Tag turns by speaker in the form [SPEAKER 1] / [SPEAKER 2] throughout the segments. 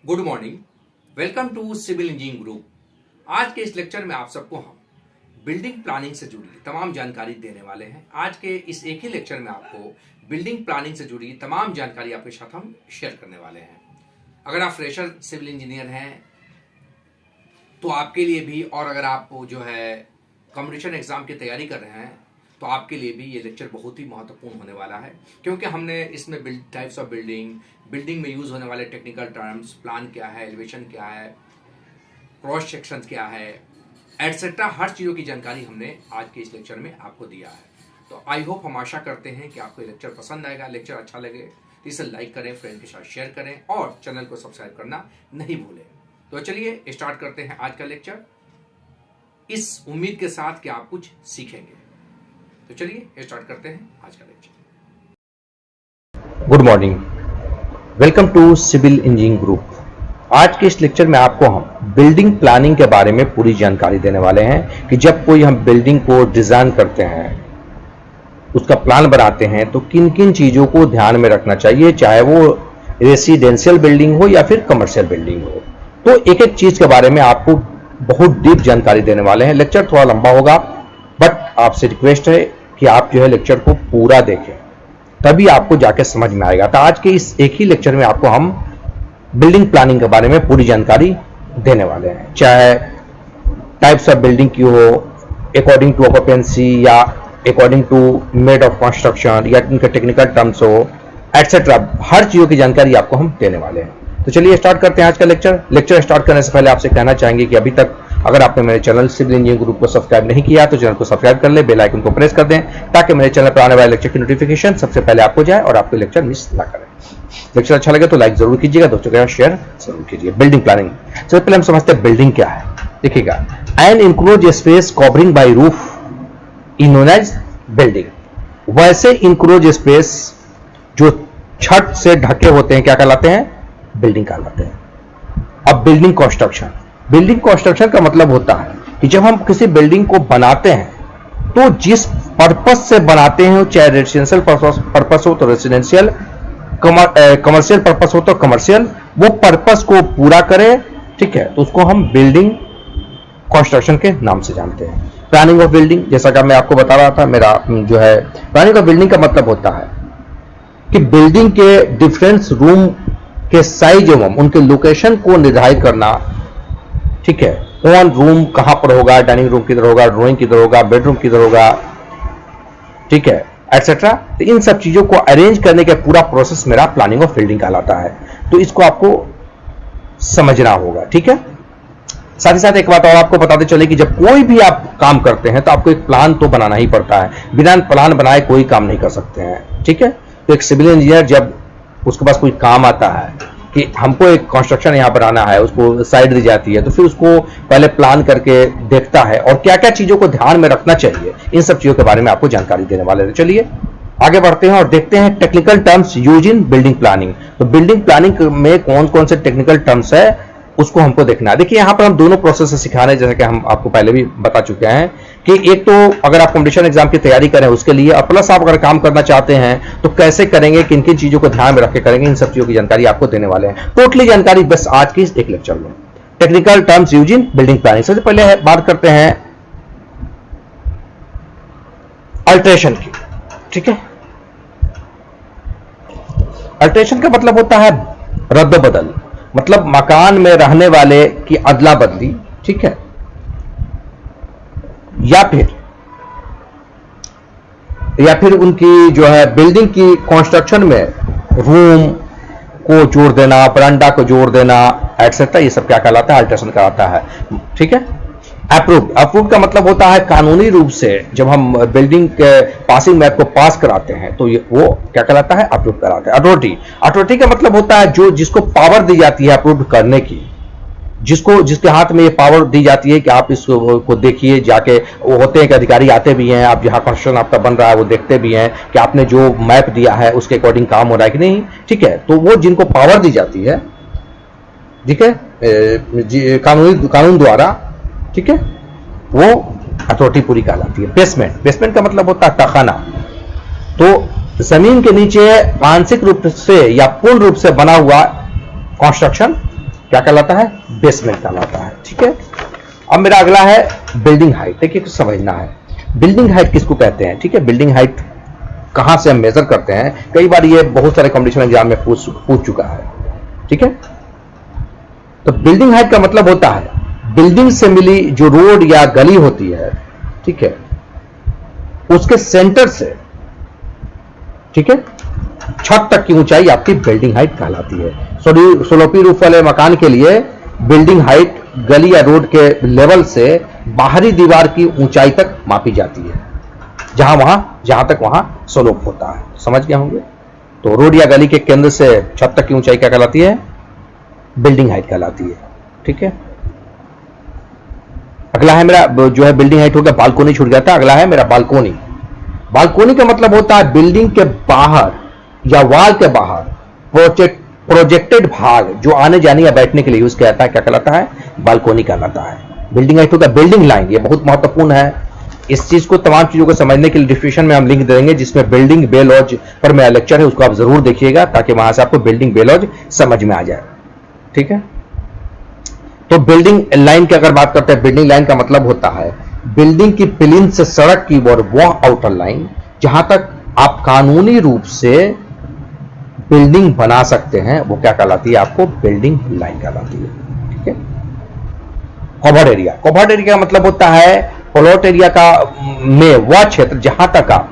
[SPEAKER 1] Good morning, welcome to civil engineering group. आज के इस लेक्चर में आप सबको हम बिल्डिंग प्लानिंग से जुड़ी तमाम जानकारी देने वाले हैं। आज के इस एक ही लेक्चर में आपको बिल्डिंग प्लानिंग से जुड़ी तमाम जानकारी आपके साथ हम शेयर करने वाले हैं। अगर आप फ्रेशर सिविल इंजीनियर हैं तो आपके लिए भी, और अगर आप जो है कॉम्पिटिशन एग्जाम की तैयारी कर रहे हैं तो आपके लिए भी ये लेक्चर बहुत ही महत्वपूर्ण होने वाला है, क्योंकि हमने इसमें टाइप्स ऑफ बिल्डिंग में यूज होने वाले टेक्निकल टर्म्स, प्लान क्या है, एलिवेशन क्या है, क्रॉस सेक्शन क्या है, एटसेट्रा, हर चीज़ों की जानकारी हमने आज के इस लेक्चर में आपको दिया है। तो आई होप, हम आशा करते हैं कि आपको ये लेक्चर पसंद आएगा। लेक्चर अच्छा लगे तो इसे लाइक करें, फ्रेंड के साथ शेयर करें और चैनल को सब्सक्राइब करना नहीं भूलें। तो चलिए स्टार्ट करते हैं आज का लेक्चर, इस उम्मीद के साथ कि आप कुछ सीखेंगे। तो चलिए स्टार्ट करते हैं आज का lecture.
[SPEAKER 2] Good morning, welcome to civil engineering group. आज के इस लेक्चर में आपको हम बिल्डिंग प्लानिंग के बारे में पूरी जानकारी देने वाले हैं कि जब कोई हम बिल्डिंग को डिजाइन करते हैं, उसका प्लान बनाते हैं, तो किन किन चीजों को ध्यान में रखना चाहिए, चाहे वो रेसिडेंशियल बिल्डिंग हो या फिर कमर्शियल बिल्डिंग हो। तो एक एक चीज के बारे में आपको बहुत डीप जानकारी देने वाले हैं। लेक्चर थोड़ा लंबा होगा, बट आपसे रिक्वेस्ट है कि आप जो है लेक्चर को पूरा देखें, तभी आपको जाके समझ में आएगा। तो आज के इस एक ही लेक्चर में आपको हम बिल्डिंग प्लानिंग के बारे में पूरी जानकारी देने वाले हैं, चाहे टाइप्स ऑफ बिल्डिंग की हो, अकॉर्डिंग टू ऑक्यूपेंसी या according to made of construction या इनके टेक्निकल टर्म्स हो, एटसेट्रा, हर चीजों की जानकारी आपको हम देने वाले हैं। तो चलिए स्टार्ट करते हैं आज का लेक्चर। लेक्चर स्टार्ट करने से पहले आपसे कहना चाहेंगे कि अभी तक अगर आपने मेरे चैनल सिविल इंजीनियरिंग ग्रुप को सब्सक्राइब नहीं किया तो चैनल को सब्सक्राइब कर ले, बेल आइकन को प्रेस कर दें ताकि मेरे चैनल पर आने वाले लेक्चर की नोटिफिकेशन सबसे पहले आपको जाए और आपको लेक्चर मिस ना करें। लेक्चर अच्छा लगे तो लाइक जरूर कीजिएगा, दोस्तों के साथ शेयर जरूर कीजिए। बिल्डिंग प्लानिंग, सबसे पहले हम समझते हैं बिल्डिंग क्या है। देखिएगा, an enclose space covering by roof is known as building. वैसे इनक्लोज स्पेस जो छत से ढके होते हैं क्या कहलाते हैं? बिल्डिंग कहलाते हैं। अब बिल्डिंग कंस्ट्रक्शन का मतलब होता है कि जब हम किसी बिल्डिंग को बनाते हैं तो जिस पर्पस से बनाते हैं, चाहे रेजिडेंशियल पर्पस हो तो रेजिडेंशियल, कमर्शियल पर्पस हो तो कमर्शियल, वो पर्पस को पूरा करे, ठीक है, तो उसको हम बिल्डिंग कंस्ट्रक्शन के नाम से जानते हैं। प्लानिंग ऑफ बिल्डिंग, जैसा कि मैं आपको बता रहा था, मेरा जो है प्लानिंग ऑफ बिल्डिंग का मतलब होता है कि बिल्डिंग के डिफरेंट रूम के साइज एवं उनके लोकेशन को निर्धारित करना, ठीक है, कौन रूम कहां पर होगा, डाइनिंग रूम किधर होगा, ड्राइंग किधर होगा, बेडरूम किधर होगा, ठीक है, एटसेट्रा। तो इन सब चीजों को अरेंज करने का पूरा प्रोसेस मेरा प्लानिंग ऑफ बिल्डिंग कहलाता है। तो इसको आपको समझना होगा, ठीक है। साथ ही साथ एक बात और आपको बताते चले कि जब कोई भी आप काम करते हैं तो आपको एक प्लान तो बनाना ही पड़ता है, बिना प्लान बनाए कोई काम नहीं कर सकते हैं, ठीक है। तो एक सिविल इंजीनियर जब उसके पास कोई काम आता है कि हमको एक कंस्ट्रक्शन यहां बनाना है, उसको साइड दी जाती है, तो फिर उसको पहले प्लान करके देखता है और क्या क्या चीजों को ध्यान में रखना चाहिए, इन सब चीजों के बारे में आपको जानकारी देने वाले हैं। चलिए आगे बढ़ते हैं और देखते हैं technical terms use in building planning. तो बिल्डिंग प्लानिंग में कौन कौन से टेक्निकल टर्म्स है उसको हमको देखना है। देखिए, यहां पर हम दोनों प्रोसेस से सिखा रहे हैं, जैसे कि हम आपको पहले भी बता चुके हैं कि एक तो अगर आप कॉम्पिटिशन एग्जाम की तैयारी करें उसके लिए, और प्लस आप अगर काम करना चाहते हैं तो कैसे करेंगे, किन किन चीजों को ध्यान में रख के करेंगे, इन सब चीजों की जानकारी आपको देने वाले हैं। टोटली जानकारी बस आज की एक लेक्चर में। Technical terms use in building planning. सबसे पहले बात करते हैं अल्टरेशन की, ठीक है। अल्टरेशन का मतलब होता है रद्द बदल, मतलब मकान में रहने वाले की अदला बदली, ठीक है, या फिर उनकी जो है बिल्डिंग की कंस्ट्रक्शन में रूम को जोड़ देना, बरांडा को जोड़ देना, एटसेट्रा, ये सब क्या कहलाता है? अल्टरेशन कहलाता है, ठीक है। अप्रूव्ड का मतलब होता है कानूनी रूप से जब हम बिल्डिंग के पासिंग मैप को पास कराते हैं तो वो क्या कहलाता है? अप्रूव कराते हैं। अथॉरिटी का मतलब होता है जो जिसको पावर दी जाती है अप्रूव करने की, जिसके हाथ में ये पावर दी जाती है कि आप इसको देखिए, जाके वो होते हैं कि अधिकारी आते भी हैं, आप जहां कंस्ट्रक्शन आपका बन रहा है वो देखते भी हैं कि आपने जो मैप दिया है उसके अकॉर्डिंग काम हो रहा है कि नहीं, ठीक है। तो वो जिनको पावर दी जाती है, ठीक है, कानून द्वारा, ठीक है, वो अथॉरिटी पूरी कहलाती है। बेसमेंट का मतलब होता है तहखाना। तो जमीन के नीचे आंशिक रूप से या पूर्ण रूप से बना हुआ कंस्ट्रक्शन क्या कहलाता है? बेसमेंट कहलाता है। ठीक है, अब मेरा अगला है बिल्डिंग हाइट। देखिए कुछ समझना है, बिल्डिंग हाइट किसको कहते हैं? ठीक है, बिल्डिंग हाइट कहां से हम मेजर करते हैं? कई बार ये बहुत सारे कॉम्पिटिशन एग्जाम में पूछ चुका है। ठीक है, तो बिल्डिंग हाइट का मतलब होता है बिल्डिंग से मिली जो रोड या गली होती है, ठीक है, उसके सेंटर से, ठीक है, छत तक की ऊंचाई आपकी बिल्डिंग हाइट कहलाती है। सोलोपी रूफ वाले मकान के लिए बिल्डिंग हाइट गली या रोड के लेवल से बाहरी दीवार की ऊंचाई तक मापी जाती है, जहां तक वहां स्लोप होता है। समझ गए होंगे? तो रोड या गली के केंद्र से छत तक की ऊंचाई क्या कहलाती है? बिल्डिंग हाइट कहलाती है। ठीक है, अगला है मेरा जो है बिल्डिंग हाइट हो गया, बालकोनी छूट गया था। अगला है मेरा बालकोनी। बालकोनी का मतलब होता है बिल्डिंग के बाहर या वॉल के बाहर प्रोजेक्टेड भाग जो आने जाने या बैठने के लिए यूज किया जाता है, क्या कहलाता है? बालकोनी कहलाता है। बिल्डिंग हाइट होता है बिल्डिंग लाइन, ये बहुत महत्वपूर्ण है। इस चीज को, तमाम चीजों को समझने के लिए डिस्क्रिप्शन में हम लिंक देंगे, जिसमें बिल्डिंग बे लॉज पर मेरा लेक्चर है, उसको आप जरूर देखिएगा ताकि वहां से आपको बिल्डिंग बे लॉज समझ में आ जाए। ठीक है, तो बिल्डिंग लाइन की अगर बात करते हैं, बिल्डिंग लाइन का मतलब होता है बिल्डिंग की प्लिंथ से सड़क की ओर वह आउटर लाइन जहां तक आप कानूनी रूप से बिल्डिंग बना सकते हैं, वो क्या कहलाती है? आपको बिल्डिंग लाइन कहलाती है। ठीक है, कवर्ड एरिया। कवर्ड एरिया का मतलब होता है प्लॉट एरिया का में वह क्षेत्र जहां तक आप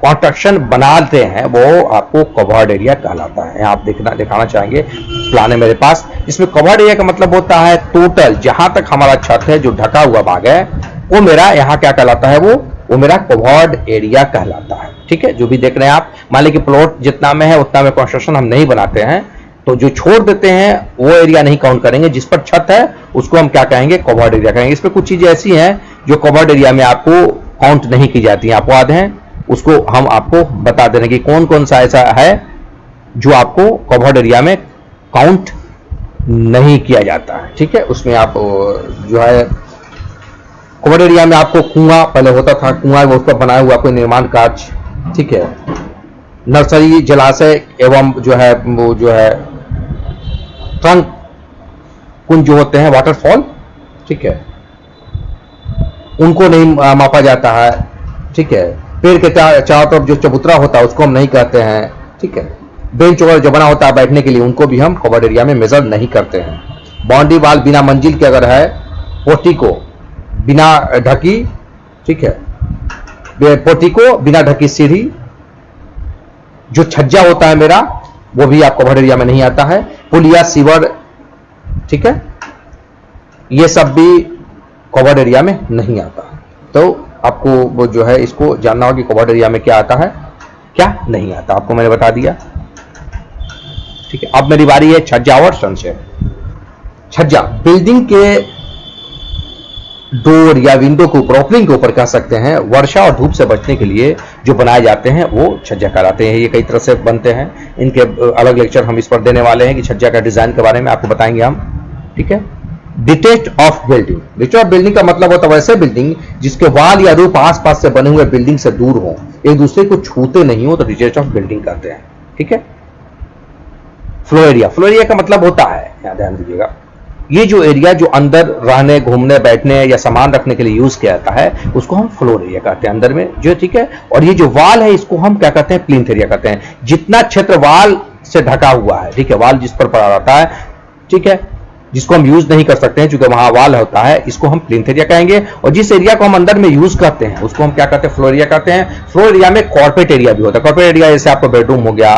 [SPEAKER 2] कंस्ट्रक्शन बनाते हैं, वो आपको कवर्ड एरिया कहलाता है। आप दिखाना चाहेंगे प्लान है मेरे पास, इसमें कवर्ड एरिया का मतलब होता है टोटल जहां तक हमारा छत है, जो ढका हुआ भाग है, वो मेरा यहाँ क्या कहलाता है? वो मेरा कवर्ड एरिया कहलाता है। ठीक है, जो भी देख रहे हैं आप, मान लीजिए कि प्लॉट जितना में है उतना में कंस्ट्रक्शन हम नहीं बनाते हैं, तो जो छोड़ देते हैं वो एरिया नहीं काउंट करेंगे। जिस पर छत है उसको हम क्या कहेंगे? कवर्ड एरिया कहेंगे। इसमें कुछ चीजें ऐसी हैं जो कवर्ड एरिया में आपको काउंट नहीं की जाती हैं, आपको याद है? उसको हम आपको बता देंगे कि कौन कौन सा ऐसा है जो आपको कवर्ड एरिया में काउंट नहीं किया जाता है। ठीक है, उसमें आप जो है कवर्ड एरिया में आपको कुआं पहले होता था, कुआं उस पर बनाया हुआ कोई निर्माण कार्य, ठीक है, नर्सरी, जलाशय एवं जो है वो जो है ट्रंक कुंज जो होते हैं, वाटरफॉल, ठीक है, उनको नहीं मापा जाता है। ठीक है, पेड़ के चारों तरफ जो चबूतरा होता है उसको हम नहीं कहते हैं। ठीक है, बेंच वगैरह जो बना होता है बैठने के लिए, उनको भी हम कवर्ड एरिया में मेजर नहीं करते हैं। बाउंड्री वाल बिना मंजिल के अगर है, पोर्टिको बिना ढकी, ठीक है, पोर्टिको बिना ढकी सीढ़ी, जो छज्जा होता है मेरा, वो भी आप कवर्ड एरिया में नहीं आता है। पुलिया, सीवर, ठीक है, ये सब भी कवर्ड एरिया में नहीं आता। तो आपको वो जो है इसको जानना होगा कि कवर्ड एरिया में क्या आता है, क्या नहीं आता, आपको मैंने बता दिया। ठीक है, अब मेरी बारी है छज्जा और सनशेड। छज्जा बिल्डिंग के डोर या विंडो के ऊपर, ओपनिंग के ऊपर कह सकते हैं, वर्षा और धूप से बचने के लिए जो बनाए जाते हैं वो छज्जा कहलाते हैं। ये कई तरह से बनते हैं, इनके अलग लेक्चर हम इस पर देने वाले हैं कि छज्जा का डिजाइन के बारे में आपको बताएंगे हम। ठीक है, detached of building. Detached of building का मतलब होता है वैसे बिल्डिंग जिसके वाल या रूफ आसपास से बने हुए बिल्डिंग से दूर हो, एक दूसरे को छूते नहीं हो, तो डिटेच्ड ऑफ बिल्डिंग कहते हैं। ठीक है, फ्लो एरिया। फ्लो एरिया का मतलब होता है, यहाँ ध्यान दीजिएगा, ये जो एरिया जो अंदर रहने, घूमने, बैठने या सामान रखने के लिए यूज किया जाता है, उसको हम फ्लोर एरिया कहते हैं अंदर में जो। ठीक है, और ये जो वाल है इसको हम क्या कहते हैं? प्लिंथ एरिया कहते हैं। जितना क्षेत्र वाल से ढका हुआ है, ठीक है, वाल जिस पर पड़ा रहता है, ठीक है, जिसको हम यूज नहीं कर सकते हैं क्योंकि वहां वाल होता है, इसको हम प्लिंथ एरिया कहेंगे। और जिस एरिया को हम अंदर में यूज करते हैं उसको हम क्या कहते हैं? फ्लोर एरिया कहते हैं। फ्लोर एरिया में कॉर्पोरेट एरिया भी होता है। कॉर्पोरेट एरिया जैसे आपका बेडरूम हो गया,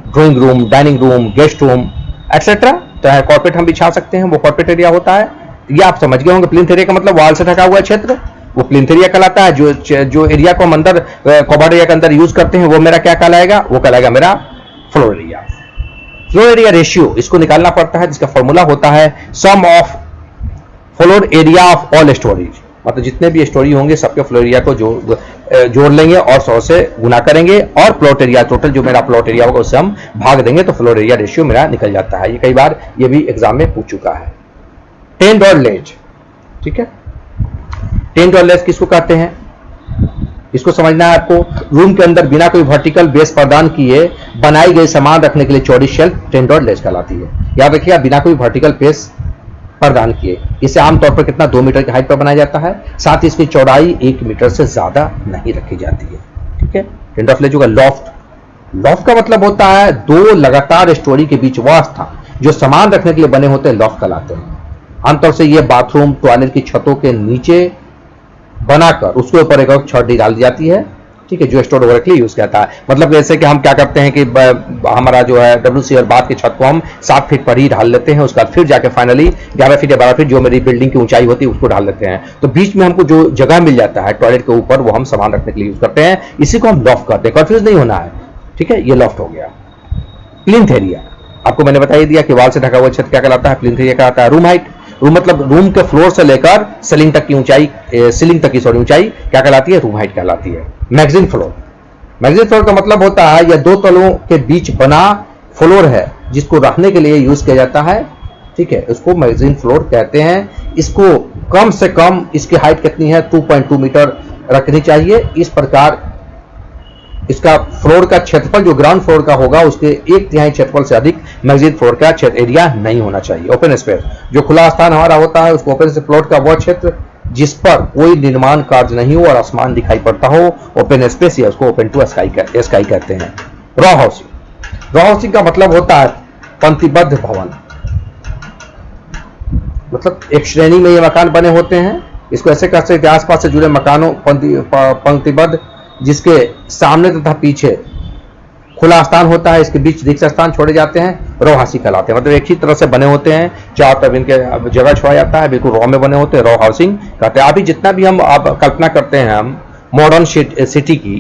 [SPEAKER 2] drawing room, dining room, guest room etcetera, तो कॉर्पोरेट हम बिछा सकते हैं, वो कॉर्पोरेट एरिया होता है। ये आप समझ गए होंगे। प्लिंथ एरिया का मतलब वाल से ढका हुआ क्षेत्र, वो प्लिंथ एरिया कहलाता है। जो एरिया को हम अंदर कवर्ड एरिया के अंदर यूज करते हैं वो मेरा क्या कहलाएगा? वो कहलाएगा मेरा floor area. Floor area ratio इसको निकालना पड़ता है, जिसका फॉर्मूला होता है sum of floor area of all storeys, मतलब जितने भी स्टोरी होंगे सबके फ्लोर एरिया को जोड़ लेंगे और 100 से गुना करेंगे, और प्लॉट एरिया टोटल जो मेरा प्लॉट एरिया होगा उससे हम भाग देंगे, तो फ्लोर एरिया रेशियो मेरा निकल जाता है। ये कई बार ये भी एग्जाम में पूछ चुका है। टेंट और लेज, ठीक है, टेंट और लेज किसको कहते हैं? इसको समझना है आपको। रूम के अंदर बिना कोई वर्टिकल बेस प्रदान किए बनाई गई सामान रखने के लिए चौड़ी शेल्फ टेंडर लेज कहलाती है। याद रखिएगा, बिना कोई वर्टिकल बेस प्रदान किए। इसे आमतौर पर कितना 2 मीटर की हाइट पर बनाया जाता है, साथ ही इसकी चौड़ाई 1 मीटर से ज्यादा नहीं रखी जाती है। ठीक है, टेंडर ऑफ लेज होगा। लॉफ्ट, लॉफ्ट का मतलब होता है 2 लगातार स्टोरी के बीच वह स्थान जो सामान रखने के लिए बने होते हैं, लॉफ्ट कहलाते हैं। आमतौर से ये बाथरूम टॉयलेट की छतों के नीचे बनाकर उसके ऊपर एक और छत डाल दी जाती है। ठीक है, जो स्टोर वगैरह के लिए यूज किया है। मतलब जैसे कि हम क्या करते हैं कि हमारा जो है WC और बाथ की छत को हम 7 फीट पर ही ढाल लेते हैं, उसके बाद फिर जाके फाइनली 11 फीट या 12 फीट जो मेरी बिल्डिंग की ऊंचाई होती है उसको ढाल लेते हैं। तो बीच में हमको जो जगह मिल जाता है टॉयलेट के ऊपर, वो हम सामान रखने के लिए यूज करते हैं। इसी को हम लॉफ्ट करते हैं, कंफ्यूज नहीं होना है। ठीक है, ये लॉफ्ट हो गया। प्लिंथ एरिया, आपको मैंने बता ही दिया कि वॉल से ढका हुआ छत क्या कहलाता है, प्लिंथ एरिया कहलाता है। रूम हाइट, रूम मतलब रूम के फ्लोर से लेकर सीलिंग तक की ऊंचाई, सीलिंग तक की ऊंचाई क्या कहलाती है, रूम हाइट कहलाती है। मैगजीन फ्लोर, मैगजीन फ्लोर का मतलब होता है यह 2 तलों के बीच बना फ्लोर है जिसको रखने के लिए यूज किया जाता है। ठीक है, उसको मैगजीन फ्लोर कहते हैं। इसको कम से कम इसकी हाइट कितनी है, 2.2 मीटर रखनी चाहिए। इस प्रकार इसका फ्लोर का क्षेत्रफल जो ग्राउंड फ्लोर का होगा उसके 1/3 क्षेत्रफल से अधिक मैगजीन फ्लोर का क्षेत्र एरिया नहीं होना चाहिए। ओपन स्पेस, जो खुला स्थान हमारा होता है उसको ओपन स्पेस प्लॉट का वह क्षेत्र जिस पर कोई निर्माण कार्य नहीं हो और आसमान दिखाई पड़ता हो, ओपन स्पेस, या उसको ओपन टू स्काई कहते हैं। रॉ हाउसिंग, रॉ हाउसिंग का मतलब होता है पंक्तिबद्ध भवन, मतलब एक श्रेणी में ये मकान बने होते हैं। इसको ऐसे कह सकते हैं आसपास से जुड़े मकानों पंक्तिबद्ध जिसके सामने तथा पीछे खुला स्थान होता है, इसके बीच रिक्त स्थान छोड़े जाते हैं, रॉ हाउसिंग कहलाते हैं। मतलब एक ही तरह से बने होते हैं, चारों तरफ इनके जगह छोड़ा जाता है, बिल्कुल रॉ में बने होते हैं, रॉ हाउसिंग कहते हैं। अभी जितना भी हम आप कल्पना करते हैं हम मॉडर्न सिटी की,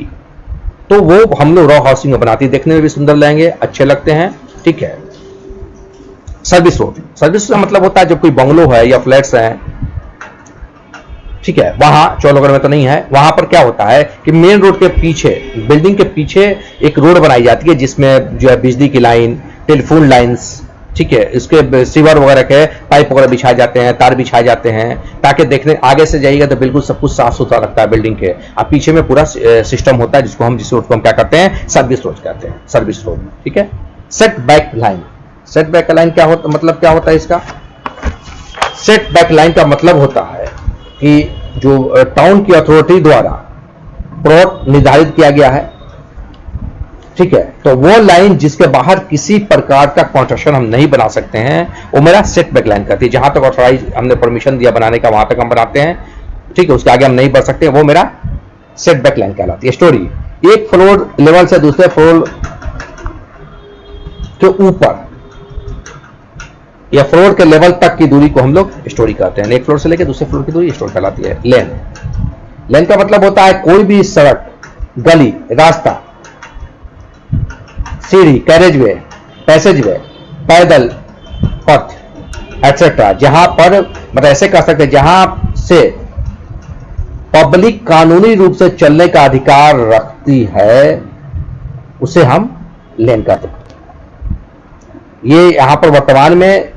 [SPEAKER 2] तो वो हम लोग रॉ हाउसिंग में बनाती है, देखने में भी सुंदर लगेंगे, अच्छे लगते हैं। ठीक है, सर्विस रोड, सर्विस का मतलब होता है जब कोई बंगलो है या फ्लैट्स हैं, ठीक है, वहां चौलागढ़ में तो नहीं है, वहां पर क्या होता है कि मेन रोड के पीछे, बिल्डिंग के पीछे एक रोड बनाई जाती है जिसमें जो है बिजली की लाइन, टेलीफोन लाइंस, ठीक है, इसके सीवर वगैरह के पाइप वगैरह बिछाए जाते हैं, तार बिछाए जाते हैं, ताकि देखने आगे से जाइएगा तो बिल्कुल सब कुछ साफ सुथरा लगता है बिल्डिंग के। अब पीछे में पूरा सिस्टम होता है जिस रोड को हम क्या करते हैं, सर्विस रोड कहते हैं, सर्विस रोड। ठीक है, set back line, set back line क्या होता, मतलब क्या होता है इसका? सेट बैक लाइन का मतलब होता है कि जो टाउन की अथॉरिटी द्वारा प्लॉट निर्धारित किया गया है, ठीक है, तो वो लाइन जिसके बाहर किसी प्रकार का कंस्ट्रक्शन हम नहीं बना सकते हैं, वो मेरा सेट बैक लाइन कहती है। जहां तक ऑथराइज हमने परमिशन दिया बनाने का वहां तक हम बनाते हैं, ठीक है, उसके आगे हम नहीं बढ़ सकते, वो मेरा सेट बैक लाइन कहलाती है। स्टोरी, एक फ्लोर लेवल से दूसरे फ्लोर के ऊपर या फ्लोर के लेवल तक की दूरी को हम लोग स्टोरी कहते हैं। एक फ्लोर से लेकर दूसरे फ्लोर की दूरी स्टोरी कहलाती है। लेन, लेन का मतलब होता है कोई भी सड़क, गली, रास्ता, सीढ़ी, कैरेजवे, पैसेजवे, पैदल पथ एक्सेट्रा, जहां पर मतलब ऐसे कह सकते हैं जहां से पब्लिक कानूनी रूप से चलने का अधिकार रखती है, उसे हम लेन कहते हैं। ये यहां पर वर्तमान में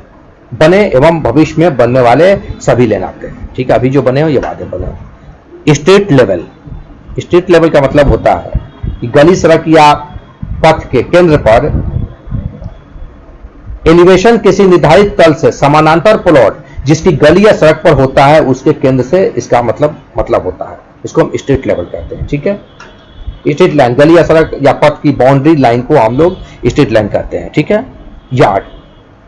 [SPEAKER 2] बने एवं भविष्य में बनने वाले सभी लेन आते हैं। ठीक है, अभी जो बने हो ये बाद में बने हो। स्ट्रीट लेवल, स्ट्रीट लेवल का मतलब होता है कि गली, सड़क या पथ के केंद्र पर एलिवेशन किसी निर्धारित तल से समानांतर प्लॉट जिसकी गली या सड़क पर होता है उसके केंद्र से इसका मतलब होता है, इसको हम स्ट्रीट लेवल कहते हैं। ठीक है, स्ट्रीट लाइन, गली या सड़क या पथ की बाउंड्री लाइन को हम लोग स्ट्रीट लाइन कहते हैं। ठीक है, यार्ड,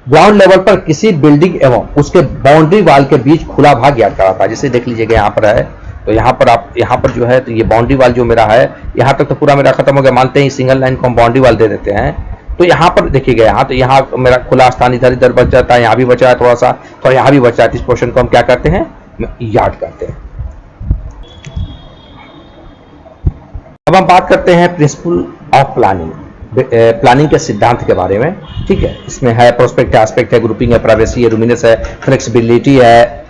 [SPEAKER 2] ग्राउंड लेवल पर किसी बिल्डिंग एवं उसके बाउंड्री वाल के बीच खुला भाग यार्ड कहलाता है। जैसे देख लीजिएगा यहाँ पर है, तो यहाँ पर आप यहाँ पर जो है तो ये बाउंड्री वाल जो मेरा है, यहाँ तक तो पूरा मेरा खत्म हो गया, मानते हैं सिंगल लाइन को हम बाउंड्री वाल दे देते हैं। तो यहाँ पर देखिएगा, यहाँ तो यहाँ मेरा खुला स्थान इधर इधर बच जाता है, यहाँ भी बचा है थोड़ा सा, तो यहाँ भी बचा है, इस पोर्शन को हम क्या करते हैं, यार्ड कहते हैं। अब हम बात करते हैं प्रिंसिपल ऑफ प्लानिंग, प्लानिंग के सिद्धांत के बारे में। ठीक है, इसमें है प्रोस्पेक्ट एस्पेक्ट है, ग्रुपिंग है, प्राइवेसी है, रूमिनेस है, फ्लेक्सिबिलिटी है,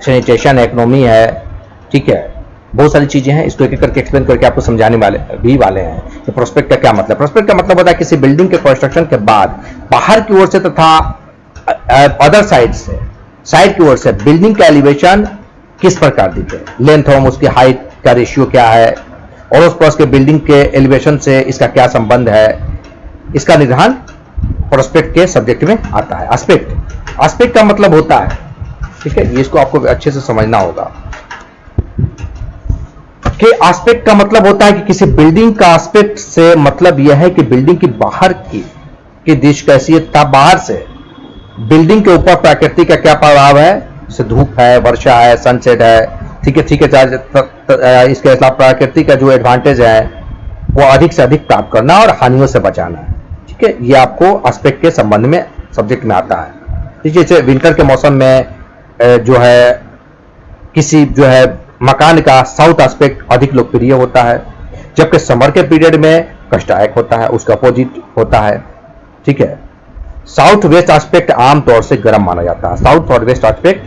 [SPEAKER 2] सैनिटेशन, इकोनॉमी है। ठीक है, बहुत सारी चीजें हैं, इसको एक एक करके एक्सप्लेन करके आपको समझाने वाले हैं कि प्रोस्पेक्ट का क्या मतलब। प्रोस्पेक्ट का मतलब होता है किसी बिल्डिंग के कंस्ट्रक्शन के बाद बाहर की ओर से तथा अदर साइड की ओर से बिल्डिंग का एलिवेशन किस प्रकार दिखे, लेंथ एवं उसकी हाइट का रेशियो क्या है, और उस पड़ोस के बिल्डिंग के एलिवेशन से इसका क्या संबंध है, इसका निर्धारण प्रोस्पेक्ट के सब्जेक्ट में आता है। एस्पेक्ट का मतलब होता है, ठीक है, ये इसको आपको अच्छे से समझना होगा कि एस्पेक्ट का मतलब होता है कि किसी बिल्डिंग का एस्पेक्ट से मतलब यह है कि बिल्डिंग की बाहर की दृश्य कैसी है, बाहर से बिल्डिंग के ऊपर प्रकृति का क्या प्रभाव है, जैसे धूप है, वर्षा है, सनसेट है, ठीक है, इसके अलावा प्रकृति का जो एडवांटेज है वो अधिक से अधिक प्राप्त करना और हानियों से बचाना है, ठीक है, ये आपको एस्पेक्ट के संबंध में सब्जेक्ट में आता है। जैसे विंटर के मौसम में जो है किसी जो है मकान का साउथ एस्पेक्ट अधिक लोकप्रिय होता है, जबकि समर के पीरियड में कष्टदायक होता है, उसका अपोजिट होता है, ठीक है। साउथ वेस्ट एस्पेक्ट आमतौर से गर्म माना जाता है, साउथ और वेस्ट एस्पेक्ट,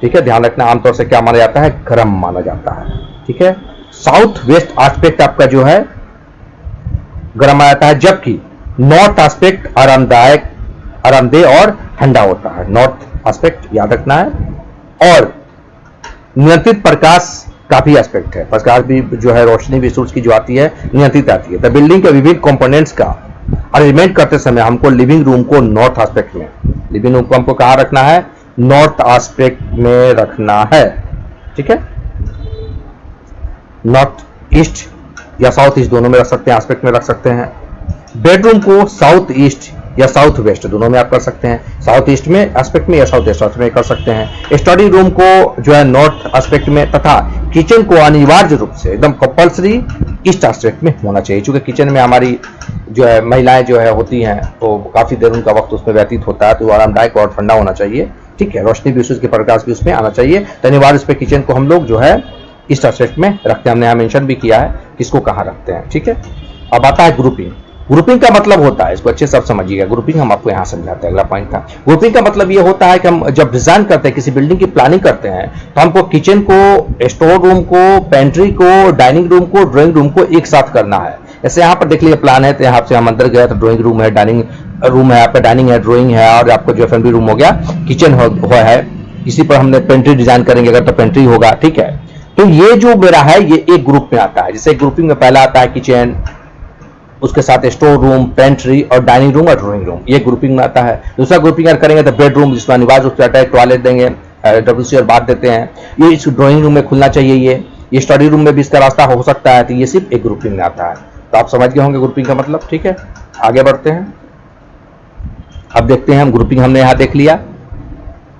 [SPEAKER 2] ठीक है, ध्यान रखना, आमतौर से क्या माना जाता है, गर्म माना जाता है, ठीक है। साउथ वेस्ट एस्पेक्ट आपका जो है गर्म माना जाता है, जबकि नॉर्थ एस्पेक्ट आरामदेह और ठंडा होता है। नॉर्थ एस्पेक्ट याद रखना है। और नियंत्रित प्रकाश का भी एस्पेक्ट है, प्रकाश भी जो है, रोशनी भी सूरज की जो आती है नियंत्रित आती है। द बिल्डिंग के विभिन्न कंपोनेंट्स का अरेंजमेंट करते समय हमको लिविंग रूम को नॉर्थ एस्पेक्ट में, लिविंग रूम को हमको कहां रखना है, नॉर्थ एस्पेक्ट में रखना है, ठीक है। नॉर्थ ईस्ट या साउथ ईस्ट दोनों में रख सकते हैं, एस्पेक्ट में रख सकते हैं। बेडरूम को साउथ ईस्ट या साउथ वेस्ट दोनों में आप कर सकते हैं, साउथ ईस्ट में एस्पेक्ट में या साउथ वेस्ट में कर सकते हैं। स्टडी रूम को जो है नॉर्थ एस्पेक्ट में, तथा किचन को अनिवार्य रूप से एकदम कंपल्सरी ईस्ट एस्पेक्ट में होना चाहिए, क्योंकि किचन में हमारी जो है महिलाएं जो है होती हैं तो काफी देर उनका वक्त उसमें व्यतीत होता है, तो वो आरामदायक और ठंडा होना चाहिए, ठीक है। रोशनी भी उसके प्रकाश भी उसमें आना चाहिए, तो अनिवार्य उस पर किचन को हम लोग जो है ईस्ट एस्पेक्ट में रखते हैं। हमने यहाँ मेंशन भी किया है किसको कहाँ रखते हैं, ठीक है। अब आता है ग्रुपिंग। ग्रुपिंग का मतलब होता है, इसको अच्छे से आप समझिएगा, ग्रुपिंग हम आपको यहाँ समझाते हैं, अगला पॉइंट था। ग्रुपिंग का मतलब ये होता है कि हम जब डिजाइन करते हैं, किसी बिल्डिंग की प्लानिंग करते हैं, तो हमको किचन को, स्टोर रूम को, पेंट्री को, डाइनिंग रूम को, ड्राइंग रूम को एक साथ करना है। जैसे यहाँ पर देख लीजिए प्लान है, तो यहाँ से हम अंदर गए तो ड्राइंग रूम है, डाइनिंग रूम है, आपका डाइनिंग है, ड्राइंग है, और आपको जो फैमिली रूम हो गया, किचन है, इसी पर हमने पेंट्री डिजाइन करेंगे अगर तो पेंट्री होगा, ठीक है। तो ये जो मेरा है ये एक ग्रुप में आता है। जैसे ग्रुपिंग में पहला आता है किचन, उसके साथ स्टोर रूम, पेंट्री और डाइनिंग रूम और ड्राइंग रूम, ये ग्रुपिंग में आता है। दूसरा ग्रुपिंग अगर करेंगे तो बेडरूम, जिसमें अनिवार्य रूप से आता है टॉयलेट देंगे, WC और बाथ देते हैं, ये इस ड्राइंग रूम में खुलना चाहिए, ये स्टडी रूम में भी इसका रास्ता हो सकता है, तो ये सिर्फ एक ग्रुपिंग में आता है। तो आप समझ गए होंगे ग्रुपिंग का मतलब, ठीक है। आगे बढ़ते हैं, अब देखते हैं हम ग्रुपिंग हमने यहाँ देख लिया।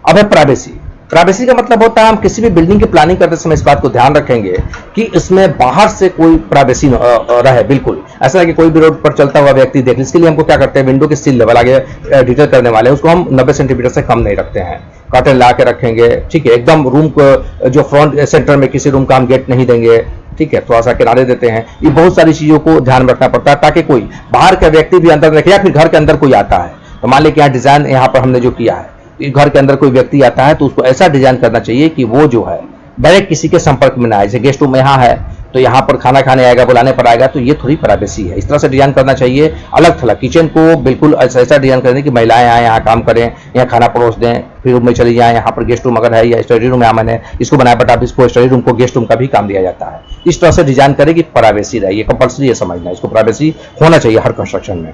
[SPEAKER 2] अब है प्राइवेसी। प्राइवेसी का मतलब होता है हम किसी भी बिल्डिंग की प्लानिंग करते समय इस बात को ध्यान रखेंगे कि इसमें बाहर से कोई प्राइवेसी रहे, बिल्कुल ऐसा है कि कोई भी रोड पर चलता हुआ व्यक्ति देख ले। इसके लिए हमको क्या करते हैं, विंडो के सील लेवल आगे डिटेल करने वाले उसको हम 90 सेंटीमीटर से कम नहीं रखते हैं, कर्टेन ला के रखेंगे, ठीक है। एकदम रूम को जो फ्रंट सेंटर में किसी रूम का हम गेट नहीं देंगे, ठीक है, थोड़ा सा किनारे देते हैं। ये बहुत सारी चीजों को ध्यान रखना पड़ता है ताकि कोई बाहर का व्यक्ति भी अंदर रखे, या फिर घर के अंदर कोई आता है तो मान लीजिए यहाँ डिजाइन यहाँ पर हमने जो किया है, घर के अंदर कोई व्यक्ति आता है तो उसको ऐसा डिजाइन करना चाहिए कि वो जो है डायरेक्ट किसी के संपर्क में ना आए। जैसे गेस्ट रूम यहाँ है तो यहाँ पर खाना खाने आएगा, बुलाने पर आएगा, तो ये थोड़ी प्राइवेसी है। इस तरह से डिजाइन करना चाहिए, अलग थलग। किचन को बिल्कुल ऐसा डिजाइन करें कि महिलाएं आए, यहाँ काम करें, यहाँ खाना परोस दें, फिर रूम में चली जाए। यहाँ पर गेस्ट रूम अगर है या स्टडी रूम है, मैंने इसको बनाया बट आप इसको स्टडी रूम को गेस्ट रूम का भी काम दिया जाता है। इस तरह से डिजाइन करें कि प्राइवेसी रहे, ये कंपल्सरी है समझना, इसको प्राइवेसी होना चाहिए हर कंस्ट्रक्शन में,